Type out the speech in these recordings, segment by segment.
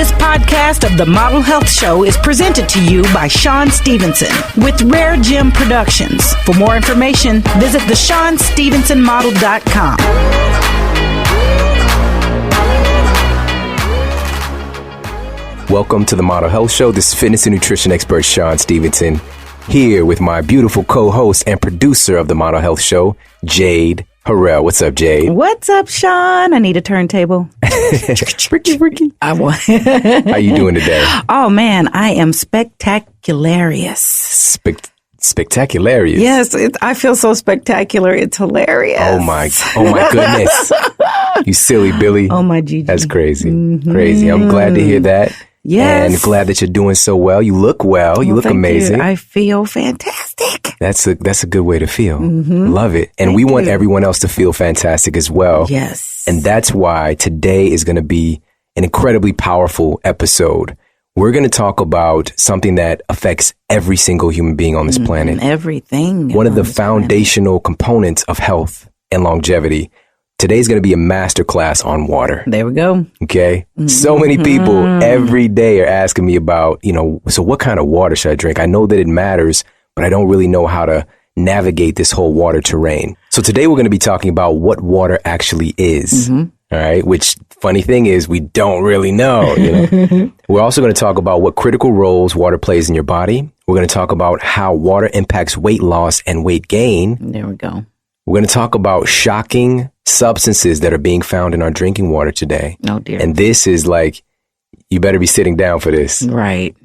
This podcast of the Model Health Show is presented to you by Sean Stevenson with Rare Gem Productions. For more information, visit theSeanStevensonModel.com. Welcome to the Model Health Show. This is fitness and nutrition expert Sean Stevenson, here with my beautiful co-host and producer of the Model Health Show, Jade Harrell. What's up, Jade? What's up, Sean? I need a turntable. I want. How you doing today? Oh, man, I am spectacularious. Spectacularious? Yes, I feel so spectacular. It's hilarious. Oh, my goodness. You silly Billy. Oh, my Gigi. That's crazy. Mm-hmm. Crazy. I'm glad to hear that. Yes. And glad that you're doing so well. You look well. You look amazing. I feel fantastic. That's a good way to feel. Mm-hmm. Love it. And we want everyone else to feel fantastic as well. Yes. And that's why today is going to be an incredibly powerful episode. We're going to talk about something that affects every single human being on this planet. Everything. One of the foundational components of health and longevity. Today's going to be a masterclass on water. There we go. Okay. So many people every day are asking me about, so what kind of water should I drink? I know that it matters, but I don't really know how to navigate this whole water terrain. So today we're going to be talking about what water actually is. All right. Which funny thing is we don't really know. We're also going to talk about what critical roles water plays in your body. We're going to talk about how water impacts weight loss and weight gain. There we go. We're going to talk about shocking substances that are being found in our drinking water today. Oh, dear. And this is like, you better be sitting down for this. Right.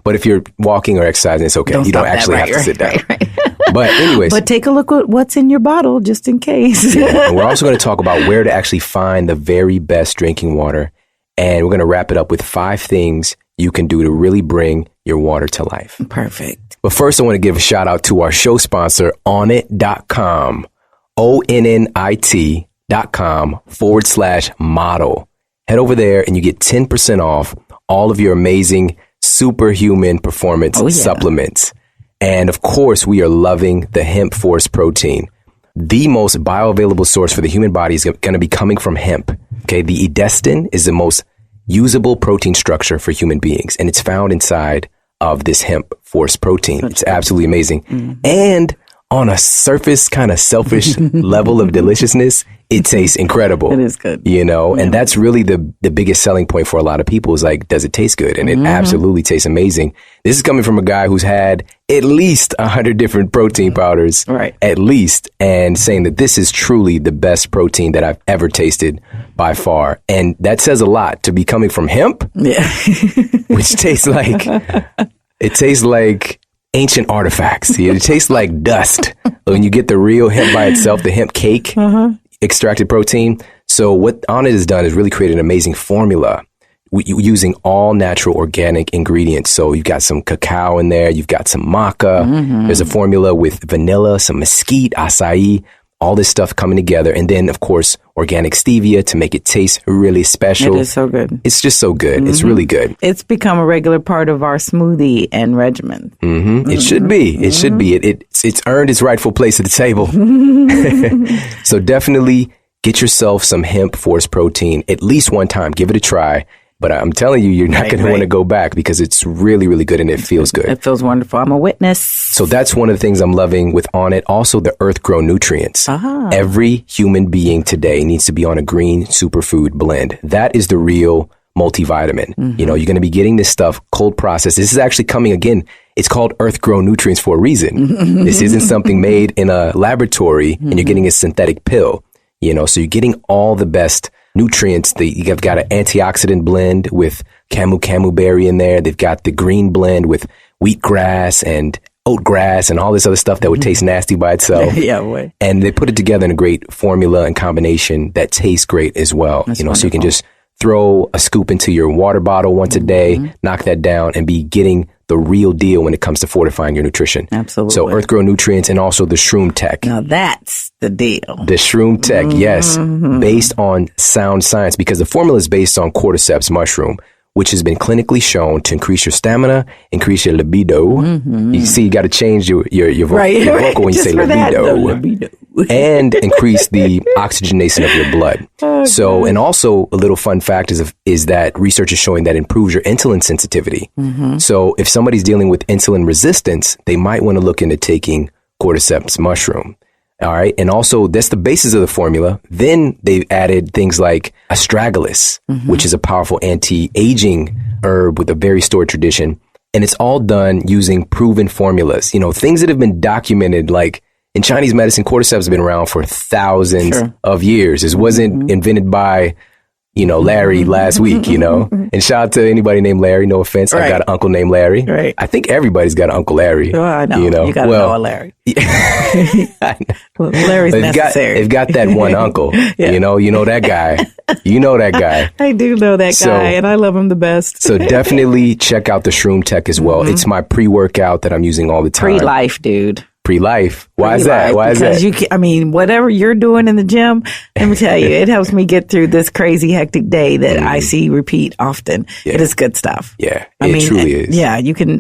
But if you're walking or exercising, it's okay. You don't actually have to sit down. Right. But anyways. But take a look at what's in your bottle just in case. And we're also going to talk about where to actually find the very best drinking water. And we're going to wrap it up with 5 things you can do to really bring your water to life. Perfect. But first, I want to give a shout out to our show sponsor, Onnit.com. Onnit.com/model. Head over there and you get 10% off all of your amazing superhuman performance supplements. And of course, we are loving the hemp forest protein. The most bioavailable source for the human body is going to be coming from hemp. Okay. The edestin is the most usable protein structure for human beings, and it's found inside of this hemp forest protein. It's absolutely amazing. And on a surface kind of selfish level of deliciousness, it tastes incredible. It is good. And that's really the biggest selling point for a lot of people is like, does it taste good? And it absolutely tastes amazing. This is coming from a guy who's had at least 100 different protein powders, at least, and saying that this is truly the best protein that I've ever tasted by far. And that says a lot to be coming from hemp, which tastes like, ancient artifacts. It tastes like dust when you get the real hemp by itself, the hemp cake, extracted protein. So what Onnit has done is really create an amazing formula using all natural organic ingredients. So you've got some cacao in there. You've got some maca. There's a formula with vanilla, some mesquite, acai, all this stuff coming together. And then, of course, organic stevia to make it taste really special. It is so good. It's just so good. It's really good. It's become a regular part of our smoothie and regimen. It should be. It should be. It's earned its rightful place at the table. So definitely get yourself some hemp forest protein at least one time. Give it a try. But I'm telling you, you're not going to want to go back because it's really, really good and it feels good. It feels wonderful. I'm a witness. So that's one of the things I'm loving with Onnit. Also, the Earth Grown nutrients. Every human being today needs to be on a green superfood blend. That is the real multivitamin. You're going to be getting this stuff cold processed. This is actually coming again. It's called Earth Grown nutrients for a reason. This isn't something made in a laboratory and you're getting a synthetic pill. So you're getting all the best nutrients. You've got an antioxidant blend with camu berry in there. They've got the green blend with wheatgrass and oatgrass and all this other stuff that would taste nasty by itself. And they put it together in a great formula and combination that tastes great as well. So you can just throw a scoop into your water bottle once a day, knock that down, and be getting the real deal when it comes to fortifying your nutrition. Absolutely. So Earth Grown nutrients and also the Shroom Tech. Now that's the deal. The Shroom Tech, yes, based on sound science, because the formula is based on cordyceps mushroom, which has been clinically shown to increase your stamina, increase your libido. You see, you got to change your vocal when you say libido. and increase the oxygenation of your blood. So, and also a little fun fact is that research is showing that improves your insulin sensitivity. So if somebody's dealing with insulin resistance, they might want to look into taking cordyceps mushroom. All right. And also that's the basis of the formula. Then they've added things like astragalus, which is a powerful anti-aging herb with a very storied tradition. And it's all done using proven formulas, you know, things that have been documented. Like in Chinese medicine, cordyceps has been around for thousands of years. It wasn't invented by, you know, Larry last week, you know, and shout out to anybody named Larry. No offense. I got an uncle named Larry. Right. I think everybody's got an Uncle Larry. Well, I know. You got to know a Larry. Well, Larry's necessary. They've got that one uncle, you know that guy. You know that guy. I do know that guy, and I love him the best. So definitely check out the Shroom Tech as well. It's my pre-workout that I'm using all the time. Pre-life, dude. Pre-life. Why is that? Because whatever you're doing in the gym, let me tell you, it helps me get through this crazy hectic day that I see repeat often. Yeah. It is good stuff. Yeah, it truly is. Yeah,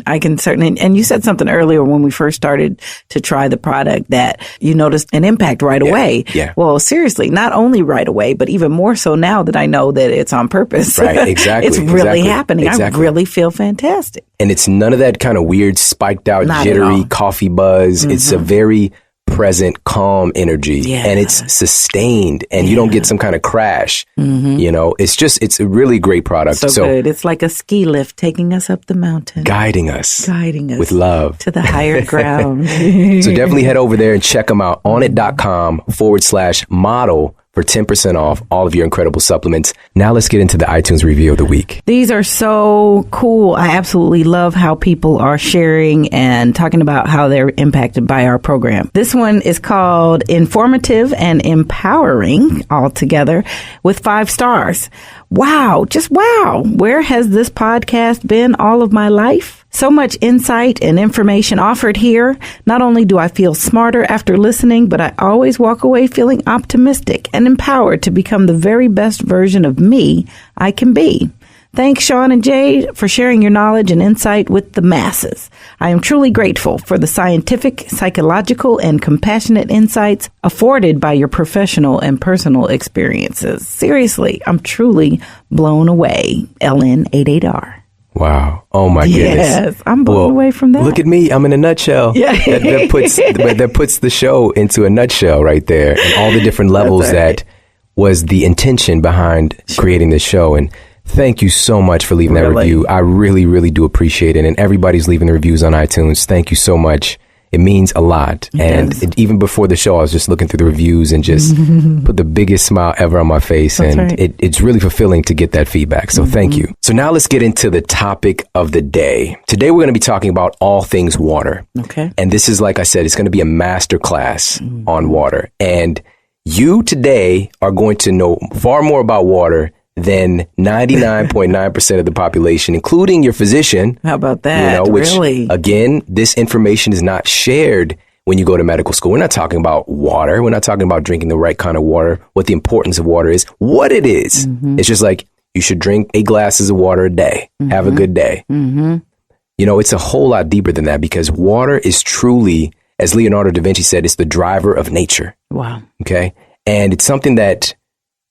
I can certainly, and you said something earlier when we first started to try the product that you noticed an impact right away. Yeah. Well, seriously, not only right away, but even more so now that I know that it's on purpose. Right, exactly. It's really happening. Exactly. I really feel fantastic. And it's none of that kind of weird, spiked out, jittery coffee buzz. It's a very present, calm energy, and it's sustained, and you don't get some kind of crash. You know, it's a really great product. So good. It's like a ski lift taking us up the mountain, guiding us with love to the higher ground. So definitely head over there and check them out. Onnit.com/model for 10% off all of your incredible supplements. Now let's get into the iTunes review of the week. These are so cool. I absolutely love how people are sharing and talking about how they're impacted by our program. This one is called Informative and Empowering altogether with 5 stars. Wow. Just wow. Where has this podcast been all of my life? So much insight and information offered here. Not only do I feel smarter after listening, but I always walk away feeling optimistic and empowered to become the very best version of me I can be. Thanks, Sean and Jade, for sharing your knowledge and insight with the masses. I am truly grateful for the scientific, psychological, and compassionate insights afforded by your professional and personal experiences. Seriously, I'm truly blown away. LN88R. Wow. Oh my goodness. Yes, I'm blown away from that. Look at me. I'm in a nutshell. Yeah. that puts the show into a nutshell right there, and all the different levels that was the intention behind creating this show. And thank you so much for leaving that review. I really, really do appreciate it. And everybody's leaving the reviews on iTunes. Thank you so much. It means a lot. Even before the show, I was just looking through the reviews and just put the biggest smile ever on my face. It's really fulfilling to get that feedback. So thank you. So now let's get into the topic of the day. Today, we're going to be talking about all things water. Okay. And this is, like I said, it's going to be a master class on water. And you today are going to know far more about water than 99.9% of the population, including your physician. How about that? Really? Again, this information is not shared when you go to medical school. We're not talking about water. We're not talking about drinking the right kind of water, what the importance of water is, what it is. It's just like you should drink 8 glasses of water a day. Have a good day. You know, it's a whole lot deeper than that, because water is truly, as Leonardo da Vinci said, it's the driver of nature. Wow. Okay. And it's something that,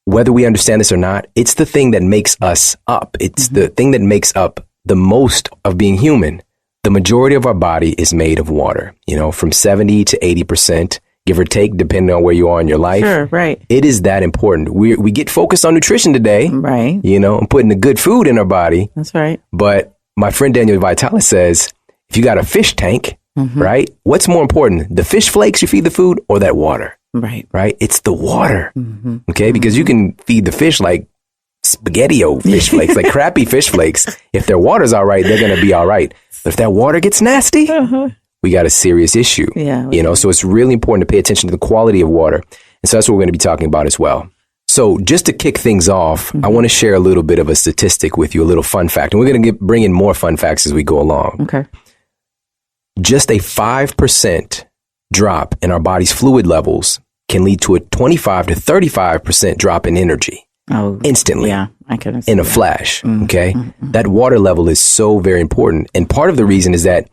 whether we understand this or not, it's the thing that makes us up. It's the thing that makes up the most of being human. The majority of our body is made of water, you know, from 70 to 80%, give or take, depending on where you are in your life. Sure, right. It is that important. We get focused on nutrition today. Right. You know, and putting the good food in our body. That's right. But my friend Daniel Vitalis says, if you got a fish tank, right, what's more important, the fish flakes you feed the food or that water? Right. Right. It's the water. Okay. Because you can feed the fish like spaghetti-o fish flakes, like crappy fish flakes. If their water's all right, they're going to be all right. But if that water gets nasty, we got a serious issue. Yeah. You know, so it's really important to pay attention to the quality of water. And so that's what we're going to be talking about as well. So just to kick things off, I want to share a little bit of a statistic with you, a little fun fact. And we're going to bring in more fun facts as we go along. Okay. Just a 5% drop in our body's fluid levels can lead to a 25 to 35% drop in energy. Instantly. Yeah, I could in a flash. Okay. That water level is so very important. And part of the reason is that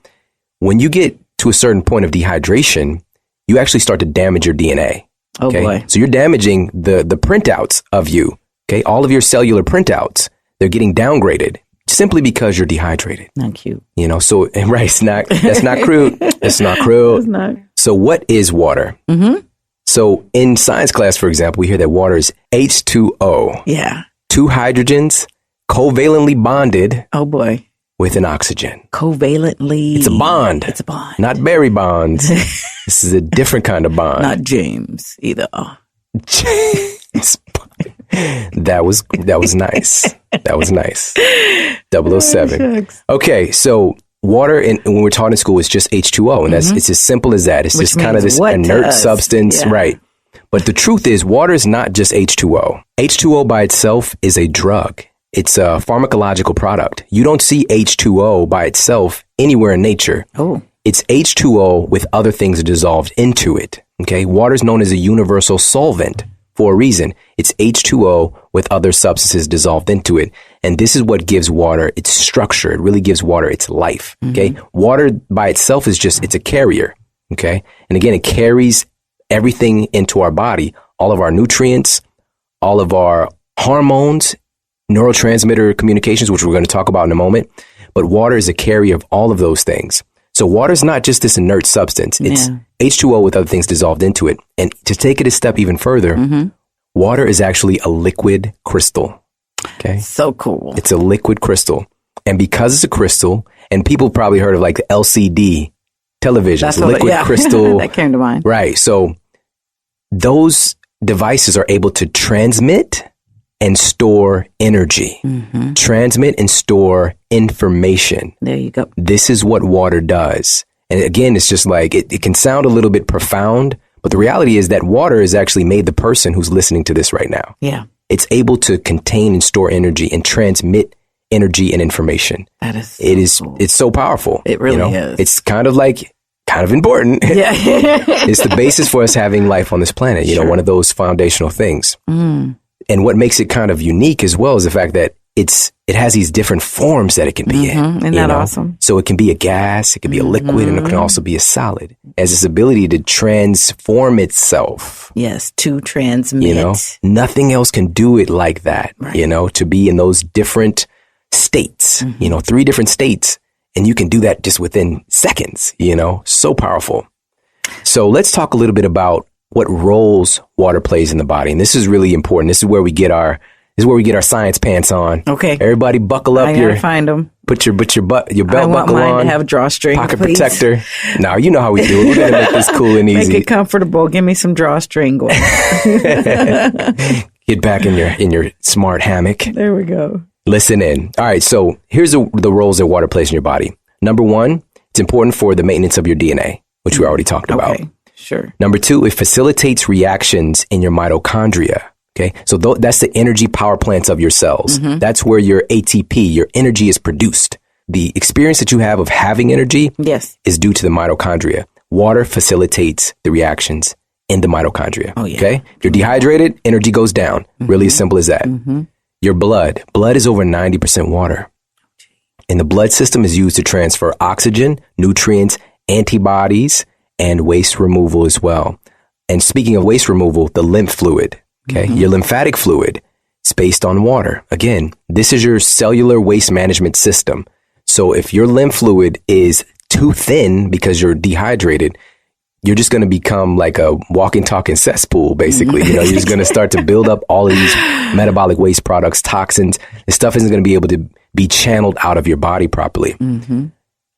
when you get to a certain point of dehydration, you actually start to damage your DNA. Oh boy. So you're damaging the printouts of you. Okay. All of your cellular printouts, they're getting downgraded simply because you're dehydrated. Not cute. You know, so, right. That's not crude. It's not crude. It's not. So what is water? Mm-hmm. So in science class, for example, we hear that water is H2O. Yeah. 2 hydrogens covalently bonded. Oh boy. With an oxygen. Covalently. It's a bond. It's a bond. Not Barry Bonds. This is a different kind of bond. Not James either. James Bond. That was nice. That was nice. 007. Okay, so water, when we're taught in school, is just H2O, and it's as simple as that. It's just kind of this inert substance, right? But the truth is, water is not just H2O. H2O by itself is a drug. It's a pharmacological product. You don't see H2O by itself anywhere in nature. Oh. It's H2O with other things dissolved into it. Okay. Water is known as a universal solvent for a reason. It's H2O with other substances dissolved into it. And this is what gives water its structure. It really gives water its life. Okay. Water by itself is it's a carrier. Okay. And again, it carries everything into our body, all of our nutrients, all of our hormones, neurotransmitter communications, which we're going to talk about in a moment. But water is a carrier of all of those things. So water is not just this inert substance. It's H2O with other things dissolved into it. And to take it a step even further, water is actually a liquid crystal. Okay. So cool. It's a liquid crystal. And because it's a crystal, and people probably heard of like the LCD televisions, liquid crystal. That came to mind. Right. So those devices are able to transmit and store energy, transmit and store information. There you go. This is what water does. And again, it's just like, it can sound a little bit profound, but the reality is that water has actually made the person who's listening to this right now. Yeah. It's able to contain and store energy and transmit energy and information. That is so cool. It's so powerful. It really is. It's kind of important. Yeah. It's the basis for us having life on this planet, you know, one of those foundational things. And what makes it kind of unique as well is the fact that it has these different forms that it can be in. Isn't that awesome? So it can be a gas, it can be a liquid, and it can also be a solid. It has this ability to transform itself. Yes, to transmit. You know, nothing else can do it like that, you know, to be in those different states, 3 different states. And you can do that just within seconds, so powerful. So let's talk a little bit about what roles water plays in the body. And this is really important. This is where we get our science pants on. Okay. Everybody buckle up. I gotta find them. Put your belt buckle on. I want mine to have a drawstring, pocket please. Protector. Now, you know how we do it. We're going to make this cool and easy. Make it comfortable. Give me some drawstring. Get back in your smart hammock. There we go. Listen in. All right. So here's the roles that water plays in your body. Number 1, it's important for the maintenance of your DNA, which we already talked about. Okay. Sure. Number 2, it facilitates reactions in your mitochondria. Okay. So that's the energy power plants of your cells. That's where your ATP, your energy, is produced. The experience that you have of having energy is due to the mitochondria. Water facilitates the reactions in the mitochondria. Oh, yeah. Okay. If you're dehydrated, energy goes down. Really as simple as that. Your blood is over 90% water. And the blood system is used to transfer oxygen, nutrients, antibodies, and waste removal as well. And speaking of waste removal, the lymph fluid, okay, your lymphatic fluid, is based on water. Again, this is your cellular waste management system. So if your lymph fluid is too thin because you're dehydrated, you're just going to become like a walking, talking cesspool, basically. You're just going to start to build up all of these metabolic waste products, toxins. This stuff isn't going to be able to be channeled out of your body properly.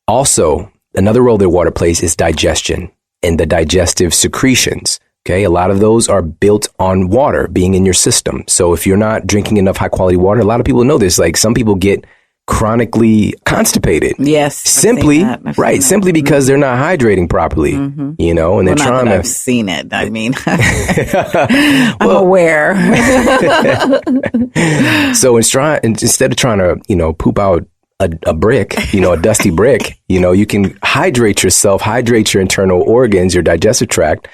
Also, another role that water plays is digestion and the digestive secretions. Okay, a lot of those are built on water being in your system. So if you're not drinking enough high quality water, a lot of people know this. Like some people get chronically constipated. Yes. Simply because they're not hydrating properly, and they're trying to. I've seen it. I mean, I'm aware. So instead of trying to, poop out a brick, a dusty brick, you can hydrate yourself, hydrate your internal organs, your digestive tract,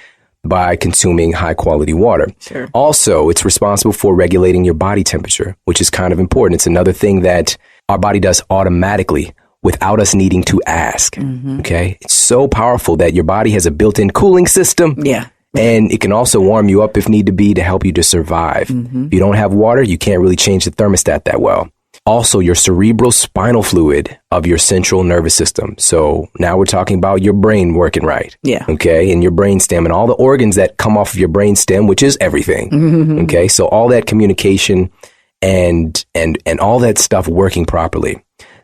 by consuming high quality water. Sure. Also, it's responsible for regulating your body temperature, which is kind of important. It's another thing that our body does automatically. without us needing to ask. Okay. It's so powerful that your body has a built-in cooling system. Yeah. And it can also warm you up if need to be to help you to survive. If you don't have water, you can't really change the thermostat that well. Also, your cerebral spinal fluid of your central nervous system. So now we're talking about your brain working right. Yeah. Okay. And your brain stem and all the organs that come off of your brain stem, which is everything. Okay. So all that communication and all that stuff working properly.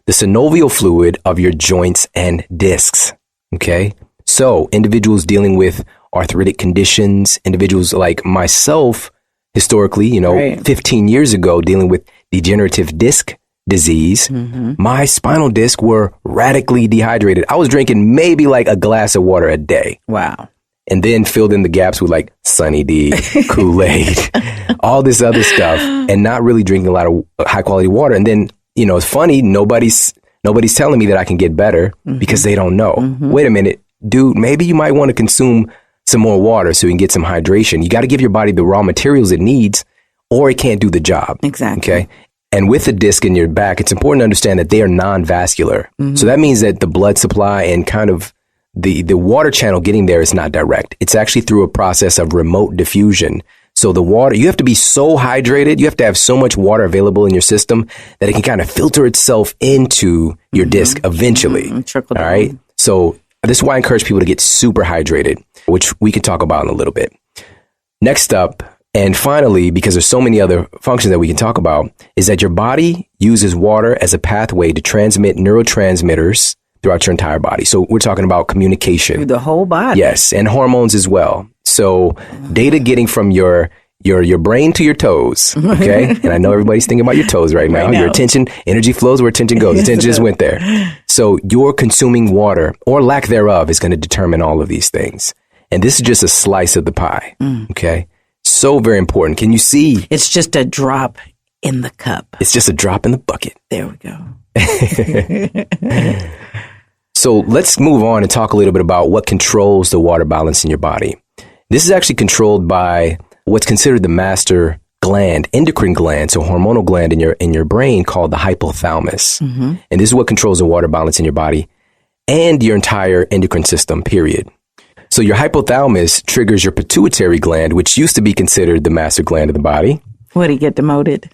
The synovial fluid of your joints and discs. Okay. So individuals dealing with arthritic conditions, individuals like myself, historically, 15 years ago, dealing with degenerative disc disease, my spinal disc were radically dehydrated. I was drinking maybe like a glass of water a day. Wow. And then filled in the gaps with like Sunny D, Kool-Aid, all this other stuff, and not really drinking a lot of high quality water. And then, it's funny, nobody's telling me that I can get better because they don't know. Wait a minute, dude, maybe you might want to consume some more water so you can get some hydration. You got to give your body the raw materials it needs or it can't do the job. Exactly. Okay. And with the disc in your back, it's important to understand that they are non-vascular. So that means that the blood supply and kind of the water channel getting there is not direct. It's actually through a process of remote diffusion. So the water, you have to be so hydrated. You have to have so much water available in your system that it can kind of filter itself into your disc eventually. Trickle down. All right. So this is why I encourage people to get super hydrated, which we can talk about in a little bit. Next up, and finally, because there's so many other functions that we can talk about, is that your body uses water as a pathway to transmit neurotransmitters throughout your entire body. So we're talking about communication. Through the whole body. Yes, and hormones as well. So data getting from your brain to your toes, okay? And I know everybody's thinking about your toes right now. Your attention, energy flows where attention goes. Attention just went there. So your consuming water or lack thereof is going to determine all of these things. And this is just a slice of the pie, okay? So very important. Can you see? It's just a drop in the cup. It's just a drop in the bucket. There we go. So let's move on and talk a little bit about what controls the water balance in your body. This is actually controlled by what's considered the master gland, endocrine gland, so hormonal gland in your brain called the hypothalamus. And this is what controls the water balance in your body and your entire endocrine system, period. So your hypothalamus triggers your pituitary gland, which used to be considered the master gland of the body. Would he get demoted?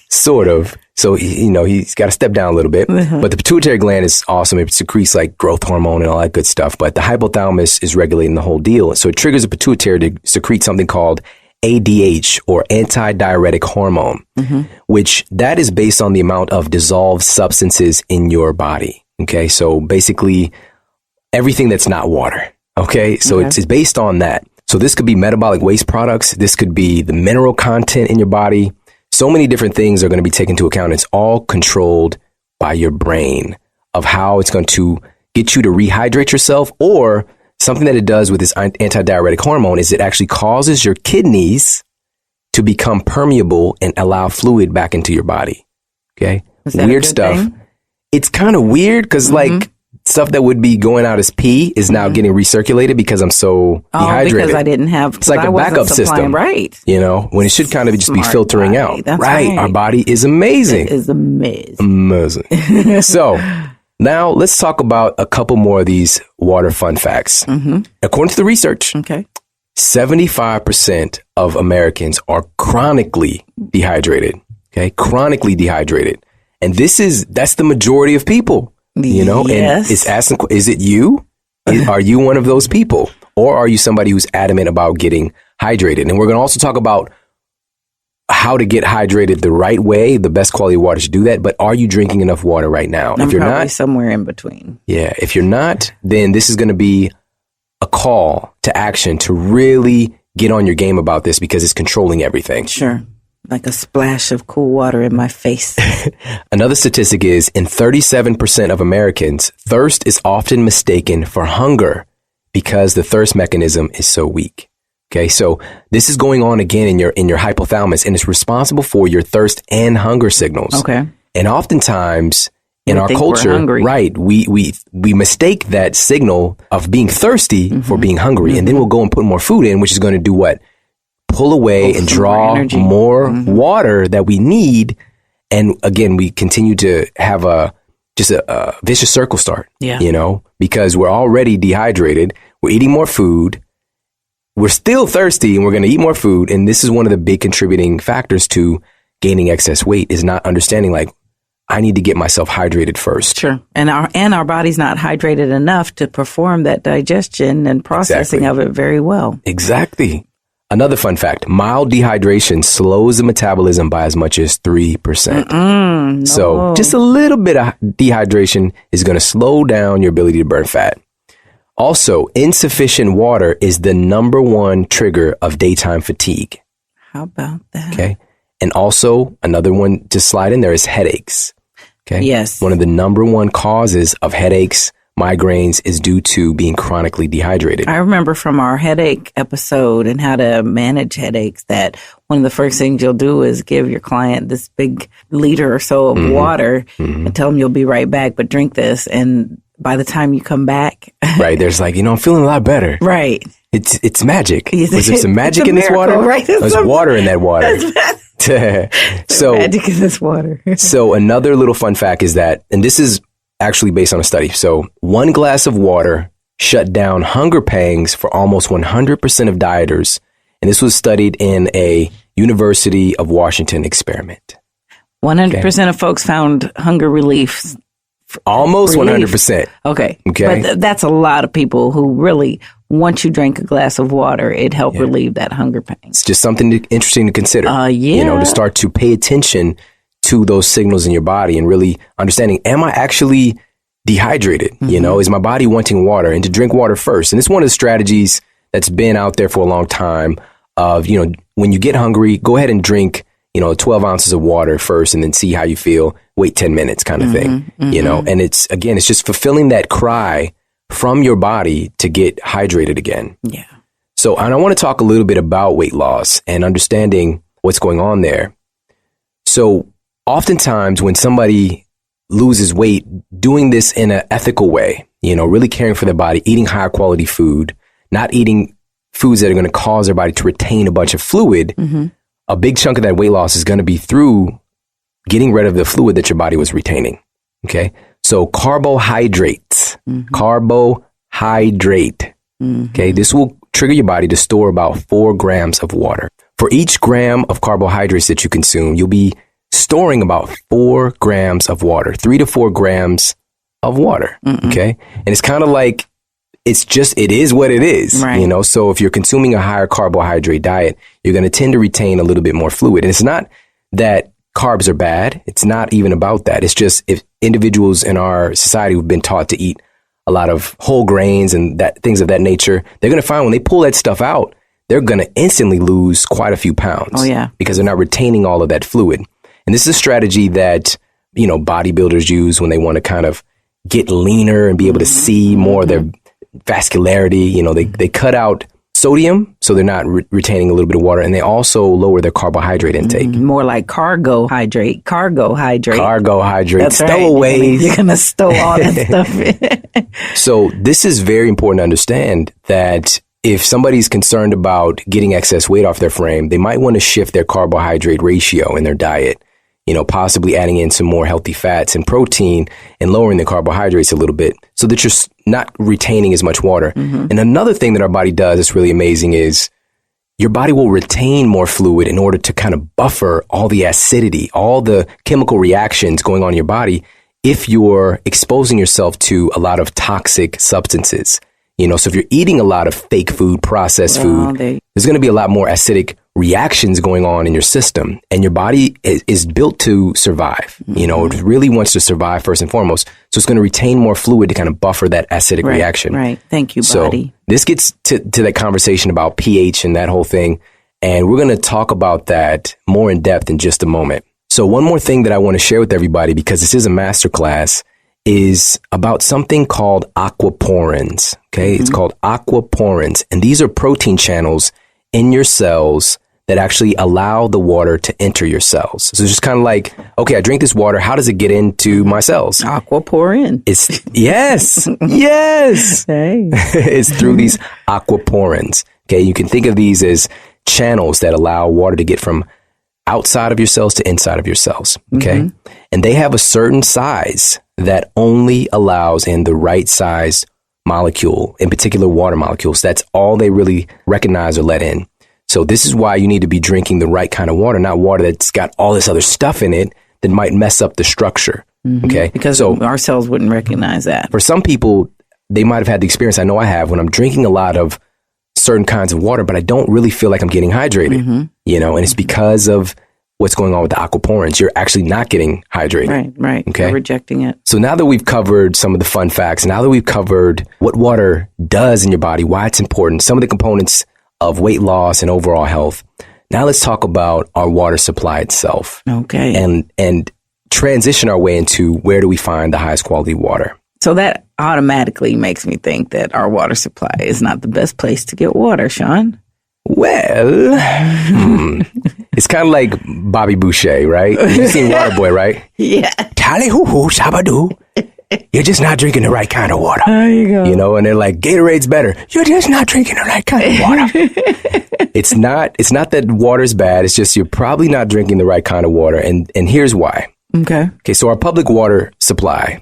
Sort of. So, he's got to step down a little bit. But the pituitary gland is awesome. It secretes like growth hormone and all that good stuff. But the hypothalamus is regulating the whole deal. So it triggers the pituitary to secrete something called ADH, or antidiuretic hormone, which that is based on the amount of dissolved substances in your body. Okay. So basically everything that's not water. Okay. So it's based on that. So this could be metabolic waste products. This could be the mineral content in your body. So many different things are going to be taken into account. It's all controlled by your brain of how it's going to get you to rehydrate yourself, or something that it does with this antidiuretic hormone is it actually causes your kidneys to become permeable and allow fluid back into your body. Okay. Weird stuff. Thing? It's kind of weird because like stuff that would be going out as pee is now getting recirculated because I'm so dehydrated. Because I didn't have, it's like a backup system, right? When it should kind of just be filtering body. out. That's right. Our body is amazing. It is amazing. Amazing. So now let's talk about a couple more of these water fun facts. According to the research, 75% of Americans are chronically dehydrated. Okay. Chronically dehydrated. And that's the majority of people. And it's asking, is it you? Are you one of those people? Or are you somebody who's adamant about getting hydrated? And we're going to also talk about how to get hydrated the right way, the best quality water to do that. But are you drinking enough water right now? If you're not, somewhere in between. Yeah. If you're not, then this is going to be a call to action to really get on your game about this because it's controlling everything. Sure. Like a splash of cool water in my face. Another statistic is in 37% of Americans, thirst is often mistaken for hunger because the thirst mechanism is so weak. Okay. So this is going on again in your hypothalamus, and it's responsible for your thirst and hunger signals. Okay. And oftentimes in our culture, right, we mistake that signal of being thirsty for being hungry. And then we'll go and put more food in, which is going to do what? Pull away and draw more water that we need. And again, we continue to have a just a vicious circle start, Yeah. you know, because we're already dehydrated. We're eating more food. We're still thirsty and we're going to eat more food. And this is one of the big contributing factors to gaining excess weight is not understanding like, I need to get myself hydrated first. Sure. And our body's not hydrated enough to perform that digestion and processing Exactly. of it very well. Exactly. Another fun fact, mild dehydration slows the metabolism by as much as 3%. So just a little bit of dehydration is going to slow down your ability to burn fat. Also, insufficient water is the number one trigger of daytime fatigue. How about that? Okay. And also another one to slide in there is headaches. Okay. Yes. One of the number one causes of headaches, migraines is due to being chronically dehydrated. I remember from our headache episode and how to manage headaches that one of the first things you'll do is give your client this big liter or so of water and tell them you'll be right back, but drink this. And by the time you come back, Right. There's like, I'm feeling a lot better. right. It's magic. Yes, Was there some it's magic a in this miracle, water? right? There's water in that water. So, Magic in this water. so another little fun fact is that, and this is actually based on a study. So 1 glass of water shut down hunger pangs for almost 100% of dieters. And this was studied in a University of Washington experiment. 100% of folks found hunger relief. Almost Relief. 100%. Okay. Okay. But that's a lot of people who really, once you drink a glass of water, it helped relieve that hunger pain. It's just something interesting to consider. Yeah. To start to pay attention to those signals in your body and really understanding, am I actually dehydrated? Is my body wanting water? And to drink water first. And it's one of the strategies that's been out there for a long time of, when you get hungry, go ahead and drink, 12 ounces of water first and then see how you feel. Wait 10 minutes kind of thing, and it's just fulfilling that cry from your body to get hydrated again. Yeah. So, and I want to talk a little bit about weight loss and understanding what's going on there. So oftentimes when somebody loses weight, doing this in an ethical way, really caring for their body, eating higher quality food, not eating foods that are going to cause their body to retain a bunch of fluid, a big chunk of that weight loss is going to be through getting rid of the fluid that your body was retaining. Okay. So carbohydrates, carbohydrate. Okay. This will trigger your body to store about 4 grams of water. For each gram of carbohydrates that you consume, you'll be storing about 4 grams of water, 3 to 4 grams of water. Okay. And it's kind of like, it is what it is, Right. So if you're consuming a higher carbohydrate diet, you're going to tend to retain a little bit more fluid. And it's not that carbs are bad. It's not even about that. It's just if individuals in our society who've been taught to eat a lot of whole grains and things of that nature, they're going to find when they pull that stuff out, they're going to instantly lose quite a few pounds. Oh, yeah. Because they're not retaining all of that fluid. And this is a strategy that, bodybuilders use when they want to kind of get leaner and be able to see more of their vascularity. They cut out sodium, so they're not retaining a little bit of water, and they also lower their carbohydrate intake. More like carbohydrate. Carbohydrate, That's right. stowaways. You're going to stow all that stuff in. So this is very important to understand that if somebody's concerned about getting excess weight off their frame, they might want to shift their carbohydrate ratio in their diet. Possibly adding in some more healthy fats and protein and lowering the carbohydrates a little bit so that you're not retaining as much water. And another thing that our body does that's really amazing is your body will retain more fluid in order to kind of buffer all the acidity, all the chemical reactions going on in your body if you're exposing yourself to a lot of toxic substances. So if you're eating a lot of fake food, processed food, there's going to be a lot more acidic reactions going on in your system, and your body is built to survive. It really wants to survive first and foremost. So it's going to retain more fluid to kind of buffer that acidic reaction. Right. Thank you, So body. this gets to that conversation about pH and that whole thing. And we're going to talk about that more in depth in just a moment. So one more thing that I want to share with everybody, because this is a masterclass, is about something called aquaporins. Okay. It's called aquaporins. And these are protein channels in your cells that actually allow the water to enter your cells. So it's just kind of like, okay, I drink this water. How does it get into my cells? Aquaporin. It's yes. Hey. It's through these aquaporins. Okay. You can think of these as channels that allow water to get from outside of your cells to inside of your cells. Okay. And they have a certain size that only allows in the right size molecule, in particular water molecules. That's all they really recognize or let in. So this is why you need to be drinking the right kind of water, not water that's got all this other stuff in it that might mess up the structure. Okay. Because our cells wouldn't recognize that. For some people, they might have had the experience, I know I have, when I'm drinking a lot of certain kinds of water, but I don't really feel like I'm getting hydrated, you know, and it's because of what's going on with the aquaporins. You're actually not getting hydrated. Right. Okay. You're rejecting it. So now that we've covered some of the fun facts, now that we've covered what water does in your body, why it's important, some of the components of weight loss and overall health, now let's talk about our water supply itself. Okay. And transition our way into where do we find the highest quality water. So that automatically makes me think that our water supply is not the best place to get water, Sean. Well, it's kind of like Bobby Boucher, right? You've seen Waterboy, right? Yeah. Tally hoo hoo, shabadoo. You're just not drinking the right kind of water. There you go. You know, and they're like, Gatorade's better. You're just not drinking the right kind of water. It's not that water's bad. It's just you're probably not drinking the right kind of water. And here's why. Okay. So our public water supply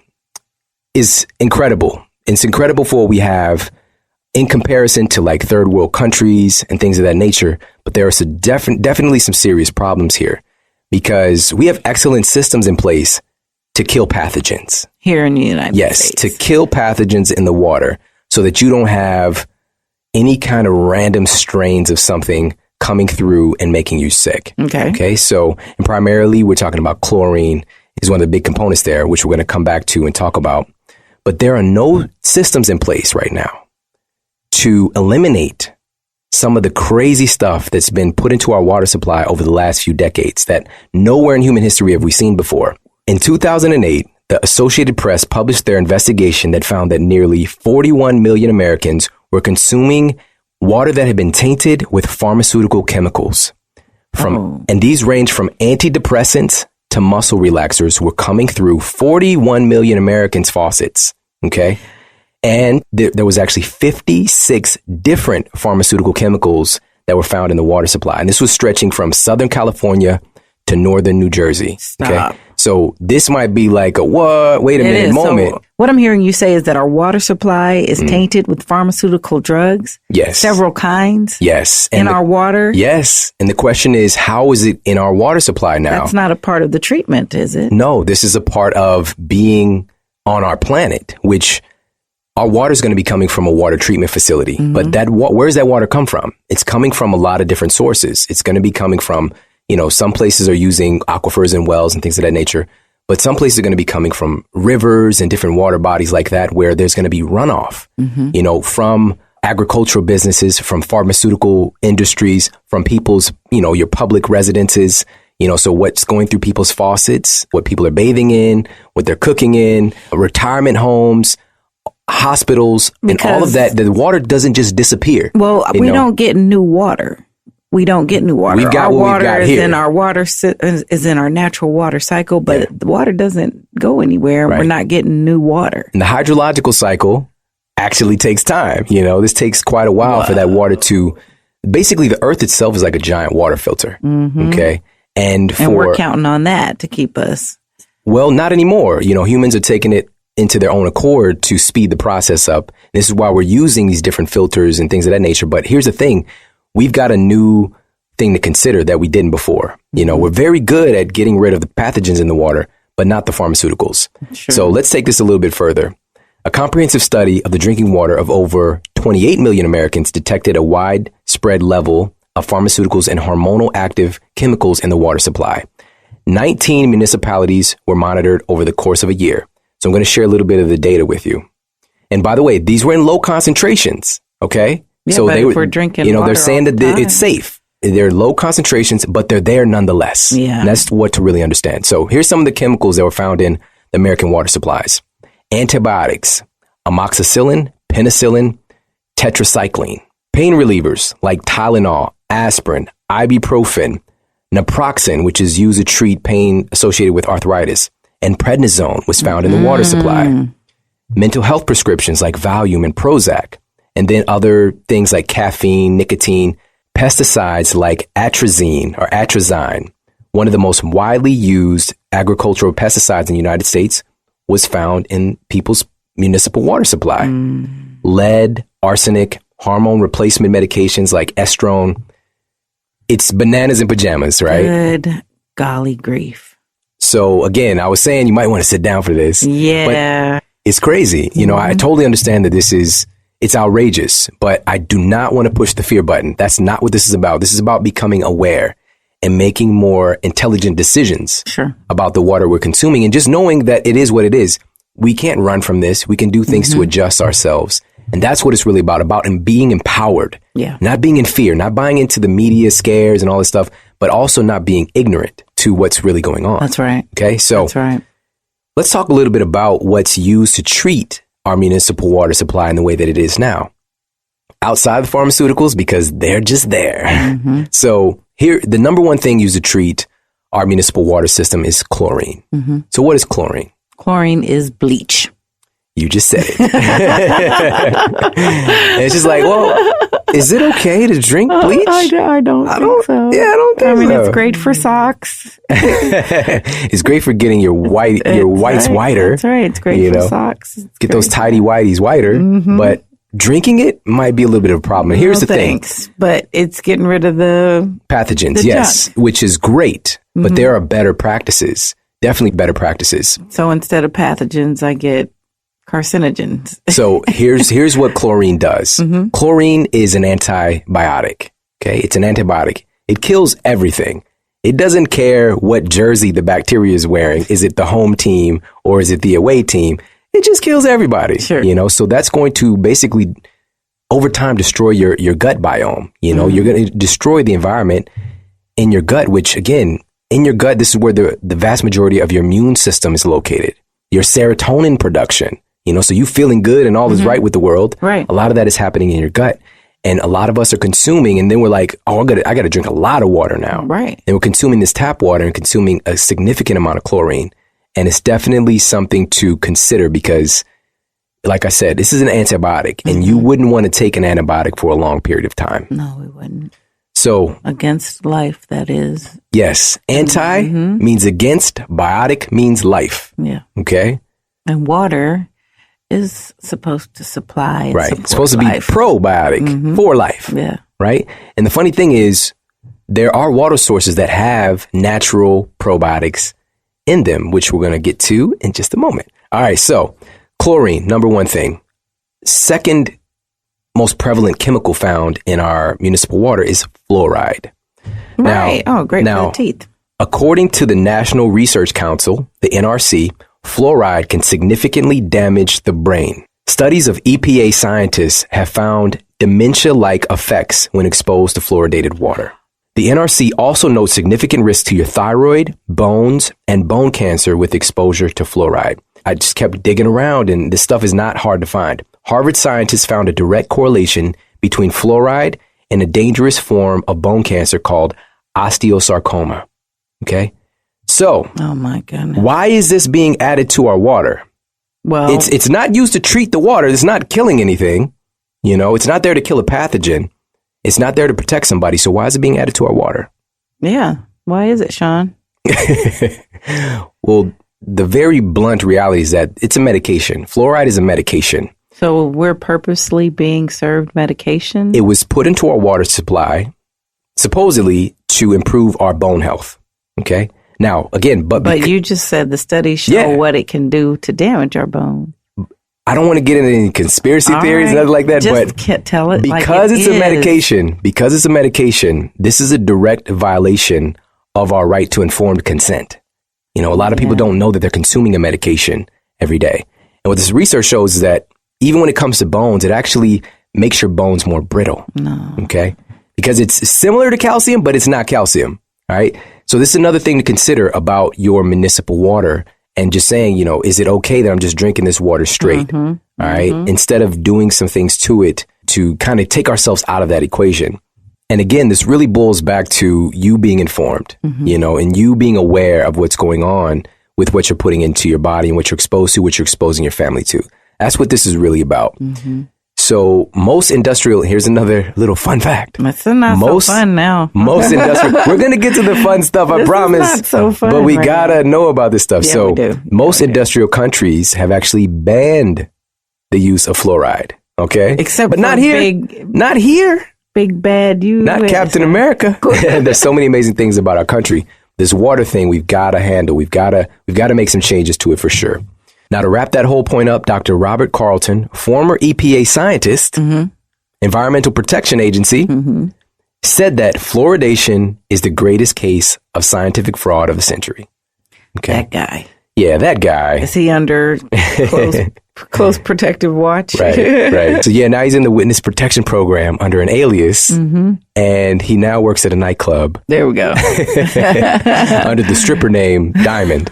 is incredible. It's incredible for what we have in comparison to like third world countries and things of that nature. But there are some definitely some serious problems here because we have excellent systems in place to kill pathogens. Here in the United States. Yes, to kill pathogens in the water so that you don't have any kind of random strains of something coming through and making you sick. Okay. So, and primarily we're talking about chlorine is one of the big components there, which we're going to come back to and talk about. But there are no systems in place right now to eliminate some of the crazy stuff that's been put into our water supply over the last few decades that nowhere in human history have we seen before. In 2008, the Associated Press published their investigation that found that nearly 41 million Americans were consuming water that had been tainted with pharmaceutical chemicals. And these range from antidepressants to muscle relaxers were coming through 41 million Americans' faucets. Okay. And there was actually 56 different pharmaceutical chemicals that were found in the water supply. And this was stretching from Southern California to Northern New Jersey. Stop. Okay. So this might be like a what? Wait a minute moment. So what I'm hearing you say is that our water supply is tainted with pharmaceutical drugs. Yes. Several kinds. Yes. In our water. Yes. And the question is, how is it in our water supply now? That's not a part of the treatment, is it? No, this is a part of being on our planet, which our water is going to be coming from a water treatment facility. But where's that water come from? It's coming from a lot of different sources. It's going to be coming from, you know, some places are using aquifers and wells and things of that nature, but some places are going to be coming from rivers and different water bodies like that, where there's going to be runoff, you know, from agricultural businesses, from pharmaceutical industries, from people's, you know, your public residences, you know, so what's going through people's faucets, what people are bathing in, what they're cooking in, retirement homes, hospitals, and all of that. The water doesn't just disappear. Well, we don't get new water. We don't get new water. We've got our what water we've got is here. in our water is in our natural water cycle, but the water doesn't go anywhere. Right. We're not getting new water. And the hydrological cycle actually takes time. You know, this takes quite a while for that water to, basically the earth itself is like a giant water filter. Okay. And we're counting on that to keep us. Well, not anymore. You know, humans are taking it into their own accord to speed the process up. This is why we're using these different filters and things of that nature. But here's the thing. We've got a new thing to consider that we didn't before. You know, we're very good at getting rid of the pathogens in the water, but not the pharmaceuticals. Sure. So let's take this a little bit further. A comprehensive study of the drinking water of over 28 million Americans detected a widespread level of pharmaceuticals and hormonal active chemicals in the water supply. 19 municipalities were monitored over the course of a year. So I'm going to share a little bit of the data with you. And by the way, these were in low concentrations. Okay. Yeah, so but they if were, we're drinking you know, they're water saying all that the time. it's safe. They're low concentrations, but they're there nonetheless. Yeah. And that's what to really understand. So here's some of the chemicals that were found in the American water supplies. Antibiotics, amoxicillin, penicillin, tetracycline, pain relievers like Tylenol, aspirin, ibuprofen, naproxen, which is used to treat pain associated with arthritis, and prednisone was found in the water supply. Mental health prescriptions like Valium and Prozac, and then other things like caffeine, nicotine, pesticides like atrazine or atrazine, one of the most widely used agricultural pesticides in the United States was found in people's municipal water supply. Lead, arsenic, hormone replacement medications like estrone. It's bananas in pajamas, right? Good golly grief. So again, I was saying you might want to sit down for this. Yeah. But it's crazy. You know, I totally understand that it's outrageous, but I do not want to push the fear button. That's not what this is about. This is about becoming aware and making more intelligent decisions about the water we're consuming, and just knowing that it is what it is. We can't run from this. We can do things to adjust ourselves. And that's what it's really about being empowered. Yeah. Not being in fear, not buying into the media scares and all this stuff, but also not being ignorant to what's really going on. That's right. Okay. So that's right. Let's talk a little bit about what's used to treat our municipal water supply in the way that it is now. Outside the pharmaceuticals, because they're just there. So here, the number one thing used to treat our municipal water system is chlorine. So what is chlorine? Chlorine is bleach. You just said it. And it's just like, well, is it okay to drink bleach? I don't think so. Yeah, I don't think so. I mean, it's great for socks. It's great for getting your whites whiter. That's right. It's great for socks. Get those tidy whities whiter. But drinking it might be a little bit of a problem. And here's the thing. But it's getting rid of the pathogens, yes, junk. Which is great. But there are better practices. Definitely better practices. So instead of pathogens, I get carcinogens. So here's what chlorine does. Chlorine is an antibiotic. Okay. It's an antibiotic. It kills everything. It doesn't care what jersey the bacteria is wearing. Is it the home team or is it the away team? It just kills everybody. You know, so that's going to basically over time destroy your gut biome. You know, you're going to destroy the environment in your gut, which again, in your gut, this is where the vast majority of your immune system is located. Your serotonin production. You know, so you feeling good and all is right with the world. Right. A lot of that is happening in your gut. And a lot of us are consuming, and then we're like, oh, I got to drink a lot of water now. Right. And we're consuming this tap water and consuming a significant amount of chlorine. And it's definitely something to consider because, like I said, this is an antibiotic and you wouldn't want to take an antibiotic for a long period of time. No, we wouldn't. So against life, that is. Yes. Anti means against, biotic means life. Yeah. Okay. And water is supposed to supply. Right. It's supposed to be probiotic for life. Yeah. Right. And the funny thing is, there are water sources that have natural probiotics in them, which we're going to get to in just a moment. All right. So chlorine, number one thing. Second most prevalent chemical found in our municipal water is fluoride. Right. Great for the teeth. According to the National Research Council, the NRC, fluoride can significantly damage the brain. Studies of EPA scientists have found dementia-like effects when exposed to fluoridated water. The NRC also notes significant risk to your thyroid, bones, and bone cancer with exposure to fluoride. I just kept digging around, and this stuff is not hard to find. Harvard scientists found a direct correlation between fluoride and a dangerous form of bone cancer called osteosarcoma. Okay? So, oh my goodness. Why is this being added to our water? Well, it's not used to treat the water. It's not killing anything. You know, it's not there to kill a pathogen. It's not there to protect somebody. So why is it being added to our water? Yeah. Why is it, Sean? Well, the very blunt reality is that it's a medication. Fluoride is a medication. So we're purposely being served medication? It was put into our water supply, supposedly to improve our bone health. Okay? Now, again, but you just said the studies show what it can do to damage our bone. I don't want to get into any conspiracy theories and nothing like that, just can't tell it because like it's a medication. Because it's a medication, this is a direct violation of our right to informed consent. You know, a lot of people don't know that they're consuming a medication every day. And what this research shows is that even when it comes to bones, it actually makes your bones more brittle. No. Okay? Because it's similar to calcium, but it's not calcium. All right? So this is another thing to consider about your municipal water and just saying, you know, is it okay that I'm just drinking this water straight? All right? Instead of doing some things to it to kind of take ourselves out of that equation. And again, this really boils back to you being informed, you know, and you being aware of what's going on with what you're putting into your body and what you're exposed to, what you're exposing your family to. That's what this is really about. So most industrial, here's another little fun fact. It's not so fun now. Most industrial, we're going to get to the fun stuff, I promise. Is not so fun. But we got to know about this stuff. Yeah, so we do. most industrial countries have actually banned the use of fluoride. Okay. Except but for not here. Not here. Big bad you. Not Captain America. There's so many amazing things about our country. This water thing we've got to handle. We've got to make some changes to it for sure. Now, to wrap that whole point up, Dr. Robert Carlton, former EPA scientist, Environmental Protection Agency, said that fluoridation is the greatest case of scientific fraud of the century. Okay. That guy. Yeah, that guy. Is he under close protective watch? Right. So yeah, now he's in the witness protection program under an alias, and he now works at a nightclub. There we go. Under the stripper name Diamond.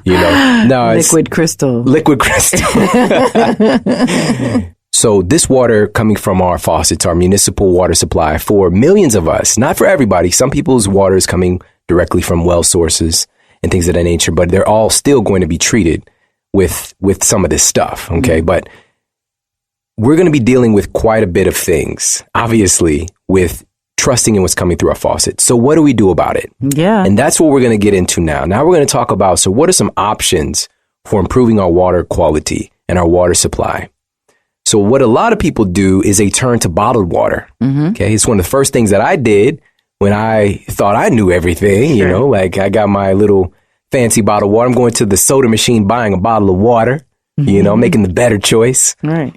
No, it's Liquid Crystal. Liquid Crystal. So this water coming from our faucets, our municipal water supply for millions of us, not for everybody. Some people's water is coming directly from well sources and things of that nature, but they're all still going to be treated with some of this stuff. Okay. But we're going to be dealing with quite a bit of things, obviously, with trusting in what's coming through our faucets. So what do we do about it? Yeah. And that's what we're going to get into now. Now we're going to talk about, so what are some options for improving our water quality and our water supply? So what a lot of people do is they turn to bottled water. Okay. It's one of the first things that I did when I thought I knew everything, like I got my little fancy bottle of water. I'm going to the soda machine, buying a bottle of water, making the better choice. Right.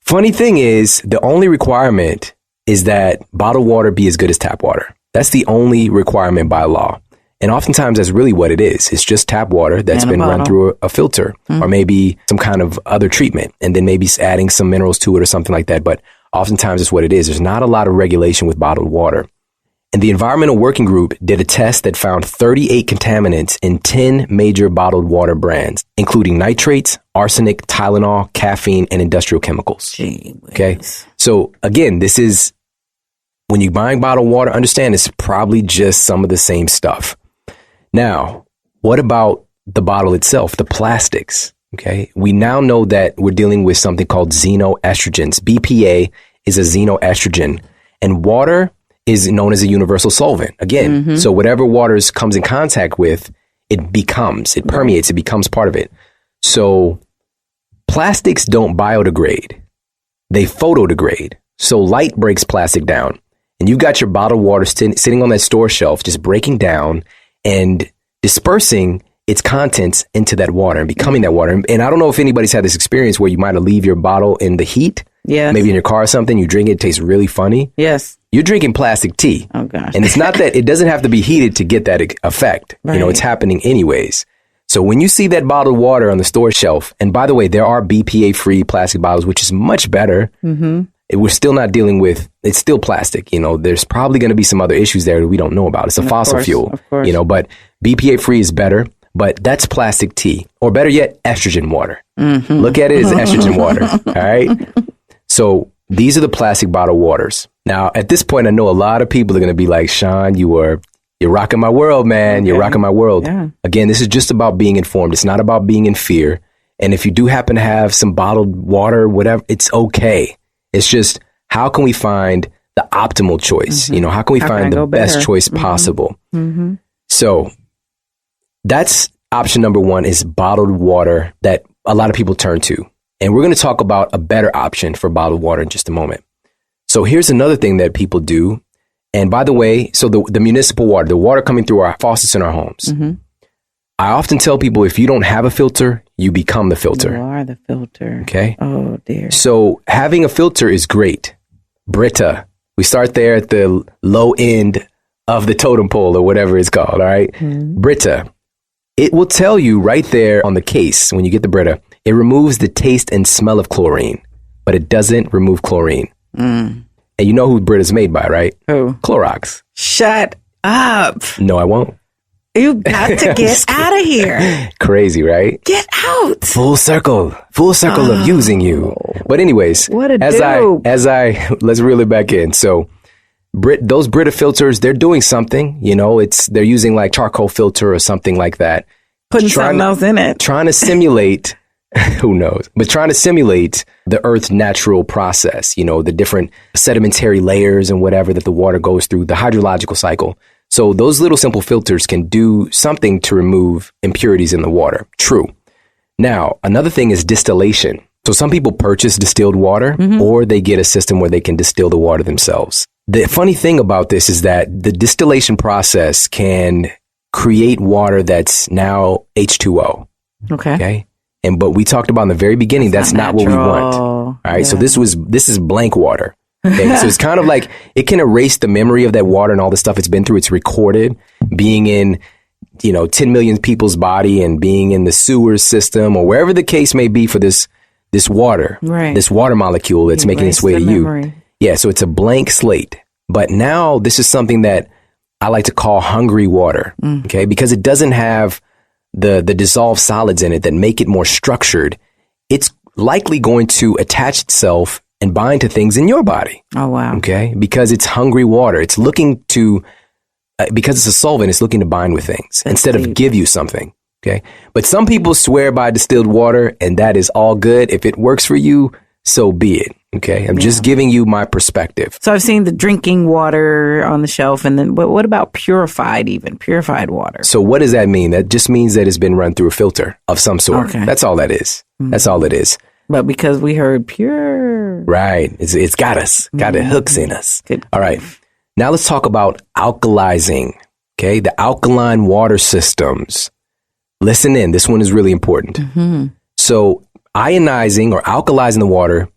Funny thing is, the only requirement is that bottled water be as good as tap water. That's the only requirement by law. And oftentimes that's really what it is. It's just tap water that's been run through a filter or maybe some kind of other treatment, and then maybe adding some minerals to it or something like that. But oftentimes it's what it is. There's not a lot of regulation with bottled water. And the Environmental Working Group did a test that found 38 contaminants in 10 major bottled water brands, including nitrates, arsenic, Tylenol, caffeine, and industrial chemicals. Okay. So again, this is, when you're buying bottled water, understand it's probably just some of the same stuff. Now, what about the bottle itself, the plastics? Okay. We now know that we're dealing with something called xenoestrogens. BPA is a xenoestrogen, and water is known as a universal solvent. Again, so whatever water comes in contact with, it permeates, it becomes part of it. So plastics don't biodegrade. They photodegrade. So light breaks plastic down. And you've got your bottled water sitting on that store shelf, just breaking down and dispersing its contents into that water and becoming that water. And I don't know if anybody's had this experience where you might have leave your bottle in the heat. Yes. Maybe in your car or something, you drink it, it tastes really funny. Yes. You're drinking plastic tea. Oh, gosh. And it's not that it doesn't have to be heated to get that effect. Right. It's happening anyways. So when you see that bottled water on the store shelf, and by the way, there are BPA-free plastic bottles, which is much better. We're still not dealing with, it's still plastic. There's probably going to be some other issues there that we don't know about. It's a fossil fuel, of course. But BPA-free is better. But that's plastic tea, or better yet, estrogen water. Look at it as estrogen water. All right. So these are the plastic bottled waters. Now, at this point, I know a lot of people are going to be like, Sean, you're rocking my world, man. Okay. You're rocking my world. Yeah. Again, this is just about being informed. It's not about being in fear. And if you do happen to have some bottled water, whatever, it's okay. It's just, how can we find the optimal choice? How can we find the best choice possible? So that's option number one, is bottled water that a lot of people turn to. And we're going to talk about a better option for bottled water in just a moment. So here's another thing that people do. And by the way, so the municipal water, the water coming through our faucets in our homes. I often tell people, if you don't have a filter, you become the filter. You are the filter. Okay. Oh, dear. So having a filter is great. Brita. We start there at the low end of the totem pole or whatever it's called. All right. Brita. It will tell you right there on the case, when you get the Brita, it removes the taste and smell of chlorine, but it doesn't remove chlorine. And you know who Brita's made by, right? Who? Clorox. Shut up. No, I won't. You got to get out of here. Crazy, right? Get out. Full circle of using you. But anyways, what a dope. Let's reel it back in. So those Brita filters, they're doing something, they're using like charcoal filter or something like that. Putting something else in it. Trying to simulate Who knows? But trying to simulate the Earth's natural process, the different sedimentary layers and whatever that the water goes through, the hydrological cycle. So those little simple filters can do something to remove impurities in the water. True. Now, another thing is distillation. So some people purchase distilled water or they get a system where they can distill the water themselves. The funny thing about this is that the distillation process can create water that's now H2O. Okay. But we talked about in the very beginning, that's not what we want. All right. Yeah. So this is blank water. Okay. So it's kind of like it can erase the memory of that water and all the stuff it's been through. It's recorded being in, 10 million people's body and being in the sewer system or wherever the case may be for this water, this water molecule that's making its way to you. Yeah. So it's a blank slate. But now this is something that I like to call hungry water. Okay. Because it doesn't have the dissolved solids in it that make it more structured. It's likely going to attach itself and bind to things in your body. Oh, wow. Okay. Because it's hungry water. It's looking to, because it's a solvent, it's looking to bind with things instead of give you something. Okay. But some people swear by distilled water and that is all good. If it works for you, so be it. Okay. I'm just giving you my perspective. So I've seen the drinking water on the shelf. And then what about purified water? So what does that mean? That just means that it's been run through a filter of some sort. Okay. That's all that is. That's all it is. But because we heard pure. Right. It's got us, got the hooks in us. Good. All right. Now let's talk about alkalizing. Okay. The alkaline water systems. Listen in. This one is really important. So ionizing or alkalizing the water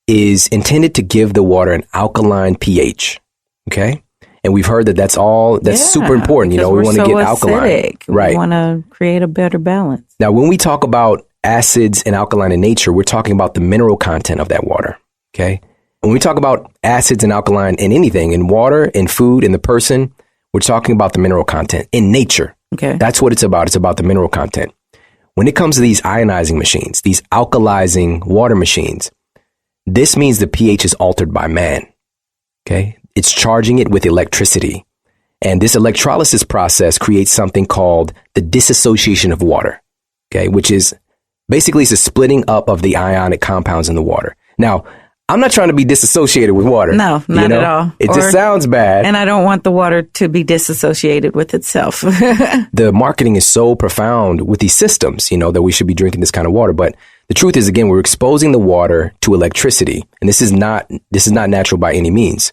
is intended to give the water an alkaline pH. Okay. And we've heard that that's super important. We want to get alkaline. Acidic. Right. We want to create a better balance. Now, when we talk about acids and alkaline in nature, we're talking about the mineral content of that water. Okay. When we talk about acids and alkaline in anything, in water, in food, in the person, we're talking about the mineral content in nature. Okay. That's what it's about. It's about the mineral content. When it comes to these ionizing machines, these alkalizing water machines, this means the pH is altered by man. Okay. It's charging it with electricity. And this electrolysis process creates something called the dissociation of water. Okay. Which is basically it's a splitting up of the ionic compounds in the water. Now, I'm not trying to be disassociated with water. No, not at all. It just sounds bad. And I don't want the water to be disassociated with itself. The marketing is so profound with these systems, that we should be drinking this kind of water. But the truth is, again, we're exposing the water to electricity. And this is not natural by any means.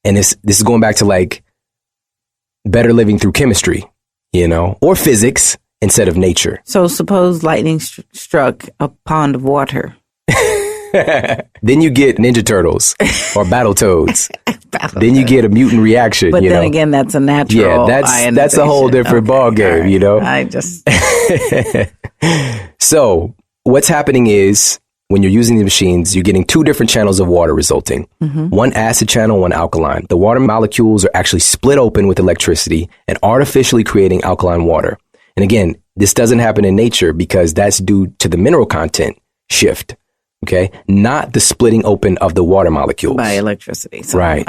And this is going back to like better living through chemistry, or physics instead of nature. So suppose lightning struck a pond of water. Then you get Ninja Turtles or Battletoads. Then you get a mutant reaction. But then again, that's a natural. Yeah, that's a whole different ball game. Right. I just. So what's happening is when you're using these machines, you're getting two different channels of water resulting. One acid channel, one alkaline. The water molecules are actually split open with electricity and artificially creating alkaline water. And again, this doesn't happen in nature because that's due to the mineral content shift. Okay. Not the splitting open of the water molecules. By electricity. So right.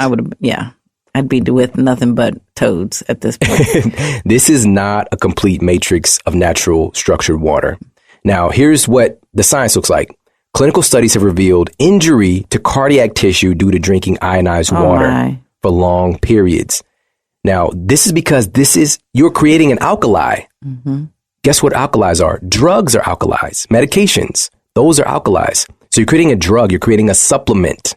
I'd be with nothing but toads at this point. This is not a complete matrix of natural structured water. Now, here's what the science looks like. Clinical studies have revealed injury to cardiac tissue due to drinking ionized water for long periods. Now, this is because you're creating an alkali. Guess what alkalis are? Drugs are alkalis. Medications, those are alkalis. So you're creating a drug, you're creating a supplement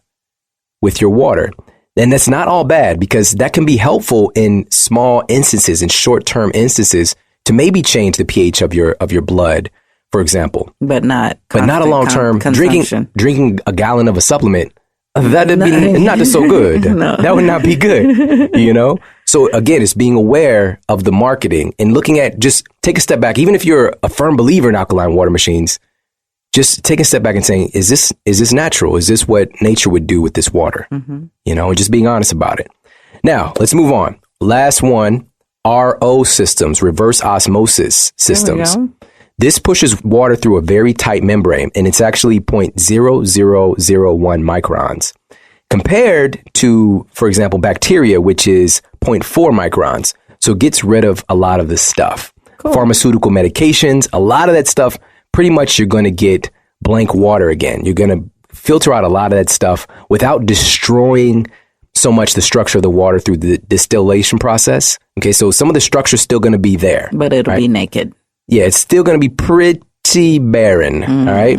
with your water. And that's not all bad because that can be helpful in small instances, in short-term instances, to maybe change the pH of your blood, for example. But not a long-term drinking a gallon of a supplement. That'd be not so good. No. That would not be good, So again, it's being aware of the marketing and looking at, just take a step back. Even if you're a firm believer in alkaline water machines, just take a step back and saying, is this natural? Is this what nature would do with this water? And just being honest about it. Now, let's move on. Last one, RO systems, reverse osmosis systems. This pushes water through a very tight membrane, and it's actually 0.0001 microns. Compared to, for example, bacteria, which is 0.4 microns. So it gets rid of a lot of this stuff. Cool. Pharmaceutical medications, a lot of that stuff pretty much you're going to get blank water again. You're going to filter out a lot of that stuff without destroying so much the structure of the water through the distillation process. Okay, so some of the structure is still going to be there. But it'll be naked. Yeah, it's still going to be pretty barren. All right.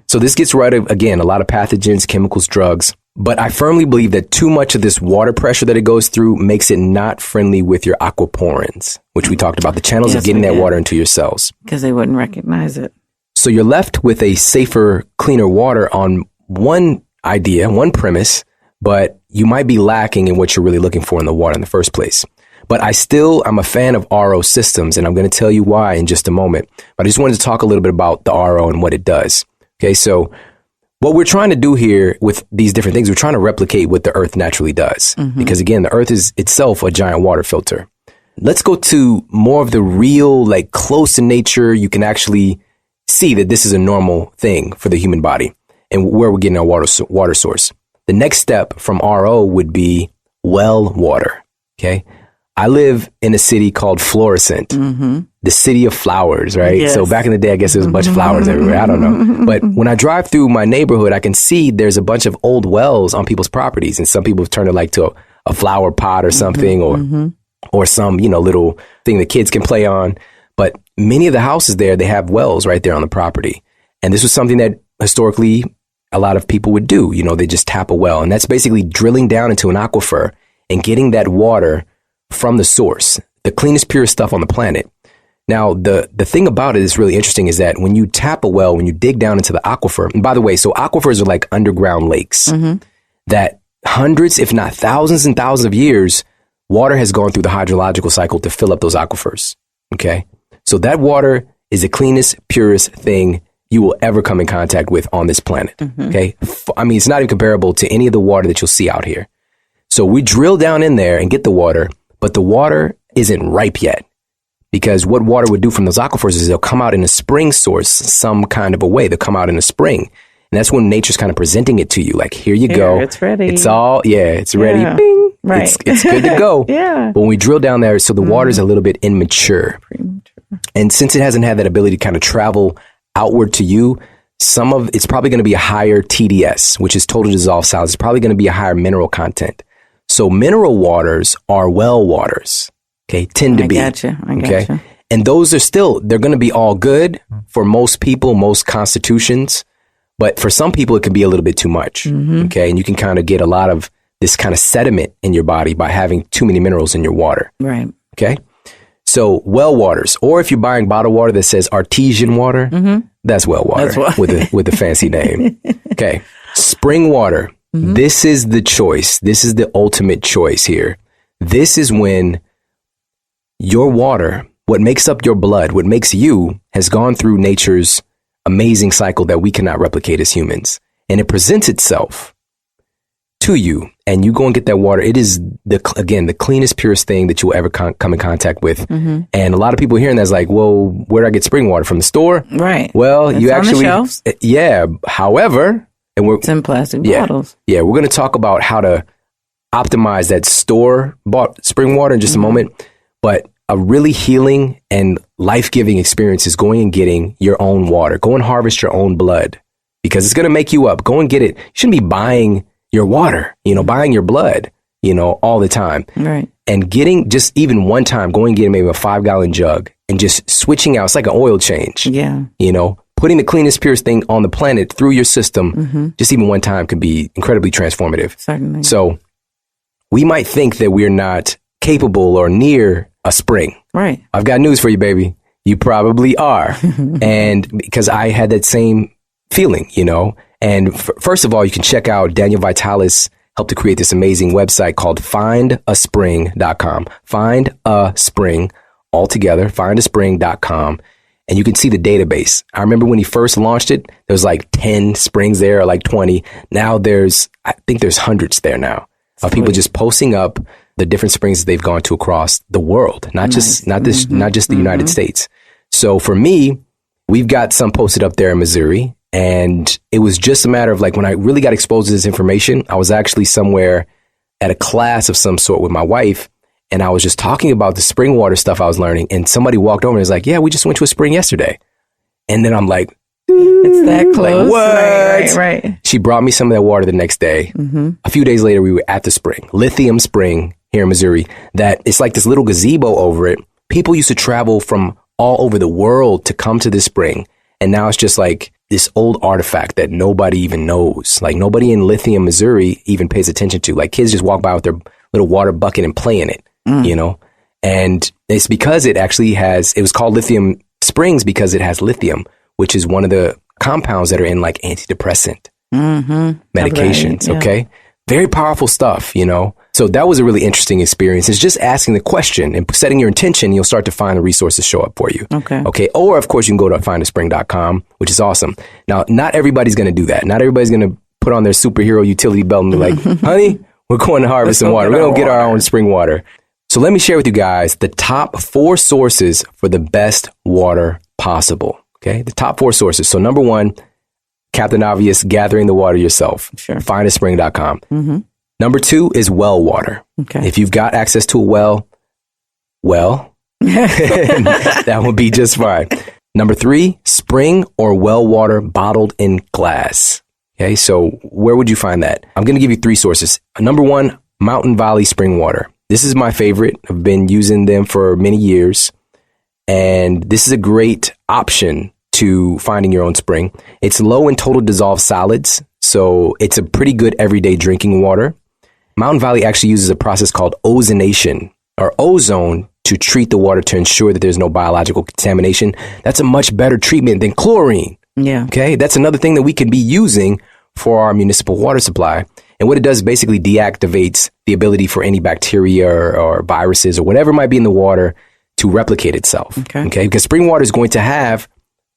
So this gets rid of, again, a lot of pathogens, chemicals, drugs. But I firmly believe that too much of this water pressure that it goes through makes it not friendly with your aquaporins, which we talked about, the channels of getting that water into your cells. Because they wouldn't recognize it. So you're left with a safer, cleaner water on one idea, one premise, but you might be lacking in what you're really looking for in the water in the first place. But I'm a fan of RO systems, and I'm going to tell you why in just a moment. But I just wanted to talk a little bit about the RO and what it does. Okay, so what we're trying to do here with these different things, we're trying to replicate what the earth naturally does. Because again, the earth is itself a giant water filter. Let's go to more of the real, like close to nature. You can actually see that this is a normal thing for the human body and where we're getting our water source. The next step from RO would be well water. Okay. I live in a city called Florissant, the city of flowers, right? Yes. So back in the day, I guess there was a bunch of flowers everywhere. I don't know. But when I drive through my neighborhood, I can see there's a bunch of old wells on people's properties. And some people have turned it like to a flower pot or something or some, little thing the kids can play on. But many of the houses there, they have wells right there on the property. And this was something that historically a lot of people would do. They just tap a well. And that's basically drilling down into an aquifer and getting that water from the source, the cleanest, purest stuff on the planet. Now, the thing about it is really interesting is that when you tap a well, when you dig down into the aquifer, and by the way, so aquifers are like underground lakes that hundreds, if not thousands and thousands of years, water has gone through the hydrological cycle to fill up those aquifers. Okay. So that water is the cleanest, purest thing you will ever come in contact with on this planet. Okay. I mean, it's not even comparable to any of the water that you'll see out here. So we drill down in there and get the water, but the water isn't ripe yet, because what water would do from those aquifers is they'll come out in a spring source, some kind of a way. They'll come out in a spring. And that's when nature's kind of presenting it to you. Like, here you go. It's ready. It's ready. Bing. Right. It's good to go. Yeah. But when we drill down there, so the water's a little bit immature. And since it hasn't had that ability to kind of travel outward to you, it's probably going to be a higher TDS, which is total dissolved solids. It's probably going to be a higher mineral content. So mineral waters are well waters, okay, tend to be. I gotcha. And those are they're going to be all good for most people, most constitutions. But for some people, it can be a little bit too much, okay? And you can kind of get a lot of this kind of sediment in your body by having too many minerals in your water. Right. Okay? So well waters, or if you're buying bottled water that says artesian water, that's well water with a fancy name. Okay. Spring water. This is the choice. This is the ultimate choice here. This is when your water, what makes up your blood, what makes you, has gone through nature's amazing cycle that we cannot replicate as humans. And it presents itself to you, and you go and get that water. It is, the cleanest, purest thing that you'll ever come in contact with. And a lot of people hearing that's like, well, where do I get spring water? From the store? Right. Well, it's you actually, on the shelves. Yeah. However, it's in plastic bottles. Yeah, we're going to talk about how to optimize that store-bought spring water in just a moment. But a really healing and life-giving experience is going and getting your own water. Go and harvest your own blood, because it's going to make you up. Go and get it. You shouldn't be buying your water, buying your blood, all the time. Right. And getting just even one time, going and getting maybe a 5-gallon jug and just switching out. It's like an oil change. Yeah. Putting the cleanest, purest thing on the planet through your system, just even one time, could be incredibly transformative. Certainly. So we might think that we're not capable or near a spring. Right. I've got news for you, baby. You probably are. And because I had that same feeling, And first of all, you can check out Daniel Vitalis helped to create this amazing website called findaspring.com. Find a spring, all together, findaspring.com. And you can see the database. I remember when he first launched it, there was like 10 springs there, or like 20. Now I think there's hundreds there now of people just posting up the different springs that they've gone to across the world, not just the United States. So for me, we've got some posted up there in Missouri, and it was just a matter of like, when I really got exposed to this information, I was actually somewhere at a class of some sort with my wife, and I was just talking about the spring water stuff I was learning, and somebody walked over and was like, yeah, we just went to a spring yesterday. And then I'm like, it's that close. Like, what? Right. She brought me some of that water the next day. Mm-hmm. A few days later, we were at the spring, Lithium Spring here in Missouri, that it's like this little gazebo over it. People used to travel from all over the world to come to this spring. And now it's just like this old artifact that nobody even knows. Like nobody in Lithium, Missouri even pays attention to. Like kids just walk by with their little water bucket and play in it, you know? And it's because it was called Lithium Springs because it has lithium, which is one of the compounds that are in like antidepressant medications. Right, yeah. Okay. Very powerful stuff, you know? So that was a really interesting experience. It's just asking the question and setting your intention. You'll start to find the resources show up for you. Okay. Or of course you can go to findaspring.com, which is awesome. Now, not everybody's going to do that. Not everybody's going to put on their superhero utility belt and be like, honey, we're going to harvest some water. We're going to get our own spring water. So let me share with you guys the top 4 sources for the best water possible. Okay. The top 4 sources. So number 1, Captain Obvious, gathering the water yourself. Sure. Findaspring.com. Mm-hmm. Number 2 is well water. Okay. If you've got access to a well, that would be just fine. Number 3, spring or well water bottled in glass. Okay. So where would you find that? I'm going to give you 3 sources. Number 1, Mountain Valley spring water. This is my favorite. I've been using them for many years. And this is a great option to finding your own spring. It's low in total dissolved solids, so it's a pretty good everyday drinking water. Mountain Valley actually uses a process called ozonation or ozone to treat the water to ensure that there's no biological contamination. That's a much better treatment than chlorine. Yeah. Okay. That's another thing that we could be using for our municipal water supply. And what it does basically deactivates the ability for any bacteria or viruses or whatever might be in the water to replicate itself. Okay. Because spring water is going to have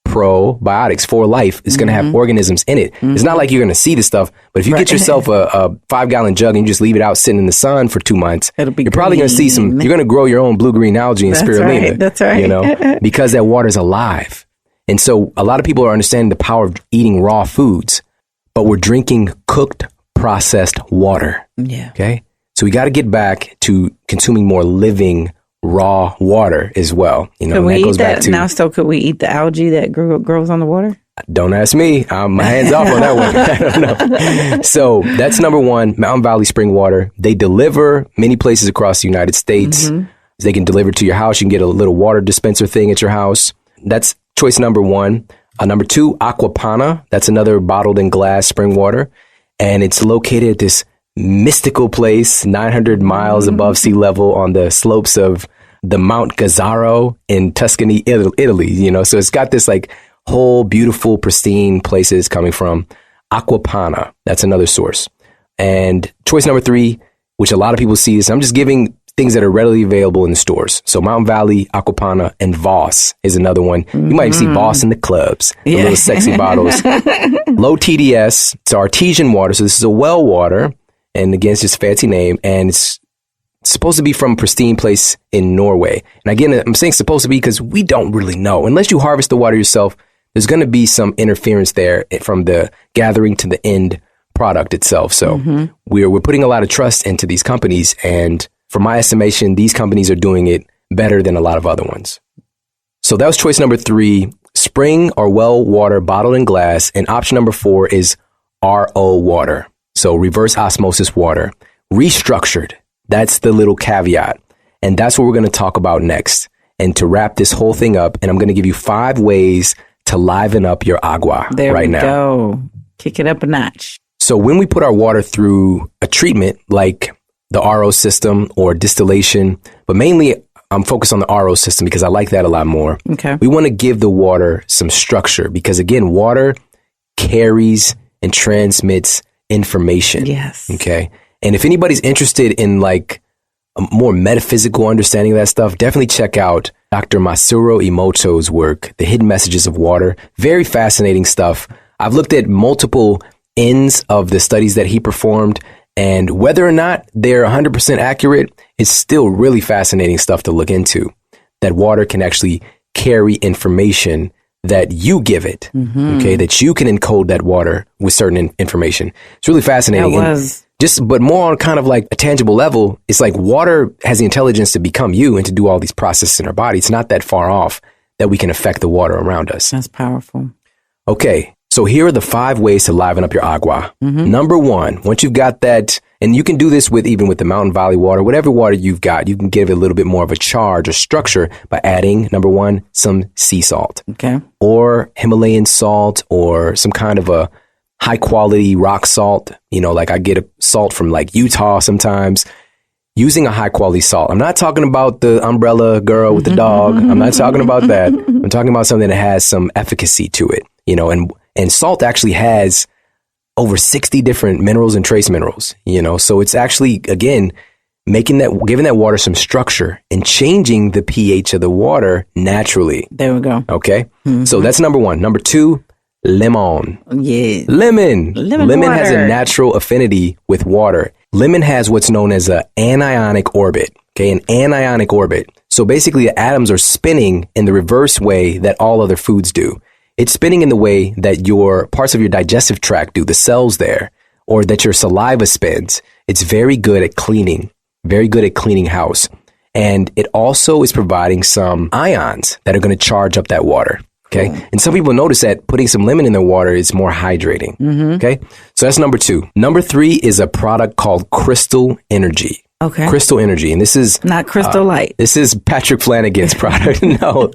probiotics for life. It's going to have organisms in it. It's not like you're going to see the stuff, but if you get yourself a 5-gallon jug and you just leave it out sitting in the sun for 2 months, you're probably going to see you're going to grow your own blue-green algae and spirulina. That's right. You know, because that water is alive. And so a lot of people are understanding the power of eating raw foods, but we're drinking cooked, processed water. Yeah. Okay. So we got to get back to consuming more living raw water as well. You know, could we eat that now? Still, could we eat the algae that grows on the water? Don't ask me. My hands off on that one. I don't know. So that's number 1, Mountain Valley spring water. They deliver many places across the United States. They can deliver to your house. You can get a little water dispenser thing at your house. That's choice number 1. Number 2, Aquapana. That's another bottled in glass spring water. And it's located at this mystical place 900 miles above sea level on the slopes of the Mount Gazzaro in Tuscany, Italy, you know, so it's got this like whole beautiful, pristine places coming from. Aquapana, that's another source. And choice number 3, which a lot of people see this, I'm just giving things that are readily available in the stores. So Mountain Valley, Aquapana, and Voss is another one. You might see Voss in the clubs, the little sexy bottles. Low TDS, it's artesian water, so this is a well water. And again, it's just a fancy name, and it's supposed to be from a pristine place in Norway. And again, I'm saying supposed to be because we don't really know. Unless you harvest the water yourself, there's going to be some interference there from the gathering to the end product itself. So we're putting a lot of trust into these companies. And from my estimation, these companies are doing it better than a lot of other ones. So that was choice number 3, spring or well water bottled in glass. And option number 4 is RO water. So reverse osmosis water, restructured. That's the little caveat. And that's what we're going to talk about next. And to wrap this whole thing up, and I'm going to give you 5 ways to liven up your agua right now. There we go. Kick it up a notch. So when we put our water through a treatment like the RO system or distillation, but mainly I'm focused on the RO system because I like that a lot more. Okay. We want to give the water some structure because, again, water carries and transmits information. Yes. Okay. And if anybody's interested in like a more metaphysical understanding of that stuff, definitely check out Dr. Masaru Emoto's work, The Hidden Messages of Water. Very fascinating stuff. I've looked at multiple ends of the studies that he performed, and whether or not they're 100% accurate, it's still really fascinating stuff to look into. That water can actually carry information that you give it, okay, that you can encode that water with certain information. It's really fascinating. But more on kind of like a tangible level, it's like water has the intelligence to become you and to do all these processes in our body. It's not that far off that we can affect the water around us. That's powerful. Okay, so here are the 5 ways to liven up your agua. Number 1, once you've got that, and you can do this even with the Mountain Valley water, whatever water you've got, you can give it a little bit more of a charge or structure by adding, number 1, some sea salt. Okay. Or Himalayan salt, or some kind of a high quality rock salt. You know, like I get a salt from like Utah sometimes. Using a high quality salt. I'm not talking about the umbrella girl with the dog. I'm not talking about that. I'm talking about something that has some efficacy to it, you know, and salt actually has over 60 different minerals and trace minerals, you know, so it's actually, again, giving that water some structure and changing the pH of the water naturally. There we go. Okay. So that's number 1. Number 2, lemon. Yeah. Lemon has a water. natural affinity with water. Lemon has what's known as an anionic orbit. Okay, an anionic orbit. So basically the atoms are spinning in the reverse way that all other foods do. It's spinning in the way that your parts of your digestive tract do, the cells there, or that your saliva spins. It's very good at cleaning house. And it also is providing some ions that are going to charge up that water. Okay. Cool. And some people notice that putting some lemon in their water is more hydrating. Okay. So that's number 2. Number 3 is a product called Crystal Energy. Okay. Crystal Energy. And this is not Crystal Light. This is Patrick Flanagan's product. No,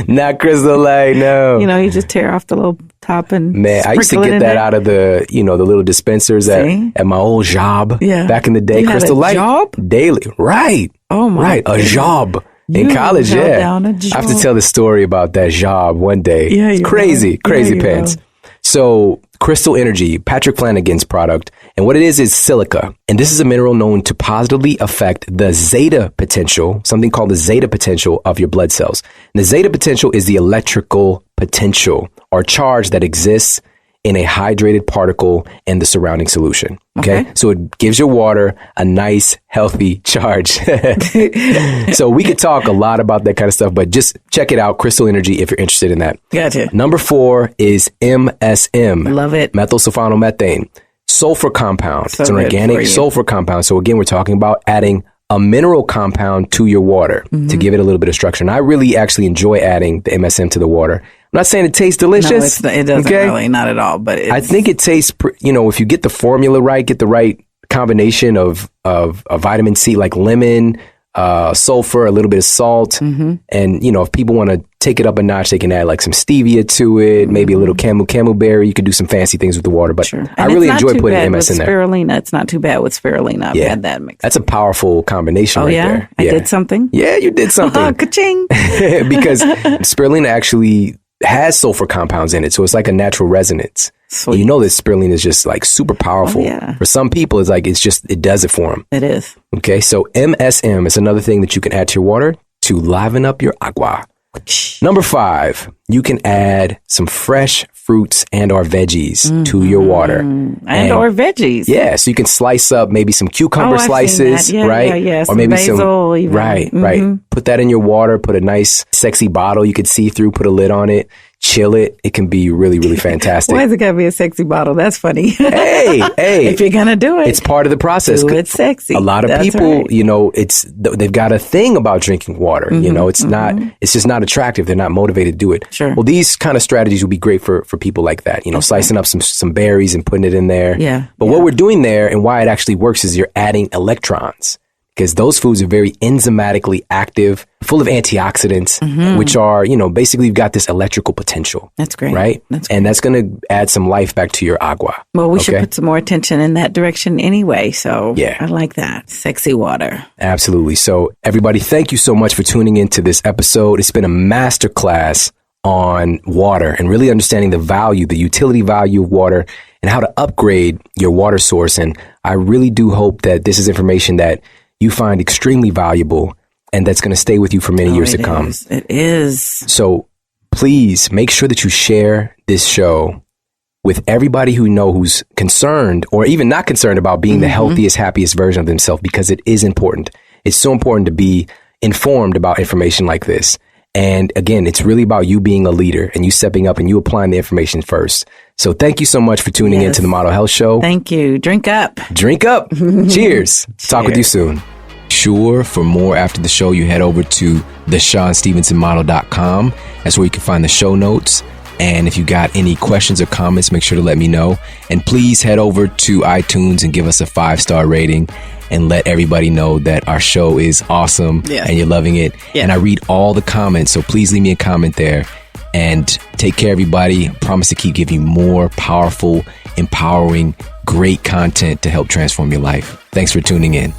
not Crystal Light. No. You know, you just tear off the little top and man, I used to get that out of the, you know, the little dispensers at my old job back in the day. You Crystal Light. Job? Daily. Right. Oh my. Right. A job. In college, yeah. I have to tell the story about that job one day. Yeah, it's crazy pants. So Crystal Energy, Patrick Flanagan's product. And what it is silica. And this is a mineral known to positively affect the zeta potential, something called the zeta potential of your blood cells. And the zeta potential is the electrical potential or charge that exists in a hydrated particle in the surrounding solution. Okay. So it gives your water a nice, healthy charge. So we could talk a lot about that kind of stuff, but just check it out. Crystal Energy, if you're interested in that. Gotcha. Number 4 is MSM. Love it. Methylsulfonomethane. Sulfur compound. It's an organic sulfur compound. So again, we're talking about adding a mineral compound to your water to give it a little bit of structure. And I really actually enjoy adding the MSM to the water. I'm not saying it tastes delicious. No, it doesn't really, not at all. But I think it tastes, you know, if you get the formula right, get the right combination of vitamin C, like lemon, sulfur, a little bit of salt. And, you know, if people want to take it up a notch, they can add like some stevia to it, maybe a little camu berry. You could do some fancy things with the water. But I really enjoy putting MS in there. Spirulina, it's not too bad with spirulina. I've had that mixed. That's a powerful combination right there. I did something? Yeah, you did something. Ka-ching. Because spirulina actually has sulfur compounds in it. So it's like a natural resonance. Sweet. You know that spirulina is just like super powerful. For some people, it's like, it does it for them. It is. Okay. So MSM is another thing that you can add to your water to liven up your agua. Number 5, you can add some fresh fruits and or veggies to your water. And or veggies. Yeah. So you can slice up maybe some cucumber slices, right? Yeah. Or maybe basil, some, right. Put that in your water, put a nice sexy bottle you could see through, put a lid on it. Chill it. It can be really, really fantastic. Why is it gotta be a sexy bottle? That's funny. Hey. If you're gonna do it, it's part of the process. Do it sexy. A lot of people, you know, they've got a thing about drinking water. You know, it's just not attractive. They're not motivated to do it. Sure. Well, these kind of strategies would be great for people like that. You know, slicing up some berries and putting it in there. Yeah. But what we're doing there and why it actually works is you're adding electrons. Because those foods are very enzymatically active, full of antioxidants, which are, you know, basically you've got this electrical potential. That's great. Right? And that's going to add some life back to your agua. Well, we should put some more attention in that direction anyway. So I like that. Sexy water. Absolutely. So everybody, thank you so much for tuning into this episode. It's been a masterclass on water and really understanding the utility value of water and how to upgrade your water source. And I really do hope that this is information that you find extremely valuable and that's going to stay with you for many years to come. It is. So please make sure that you share this show with everybody who's concerned or even not concerned about being the healthiest, happiest version of themselves, because it is important. It's so important to be informed about information like this. And again, it's really about you being a leader and you stepping up and you applying the information first. So thank you so much for tuning into the Model Health Show. Thank you. Drink up. Drink up. Cheers. Talk with you soon. sure for more after the show, you head over to theshawnstevensonmodel.com. That's where you can find the show notes. And if you got any questions or comments, make sure to let me know. And please head over to iTunes and give us a 5-star rating and let everybody know that our show is awesome and you're loving it. Yeah. And I read all the comments, so please leave me a comment there. And take care, everybody. I promise to keep giving you more powerful, empowering, great content to help transform your life. Thanks for tuning in.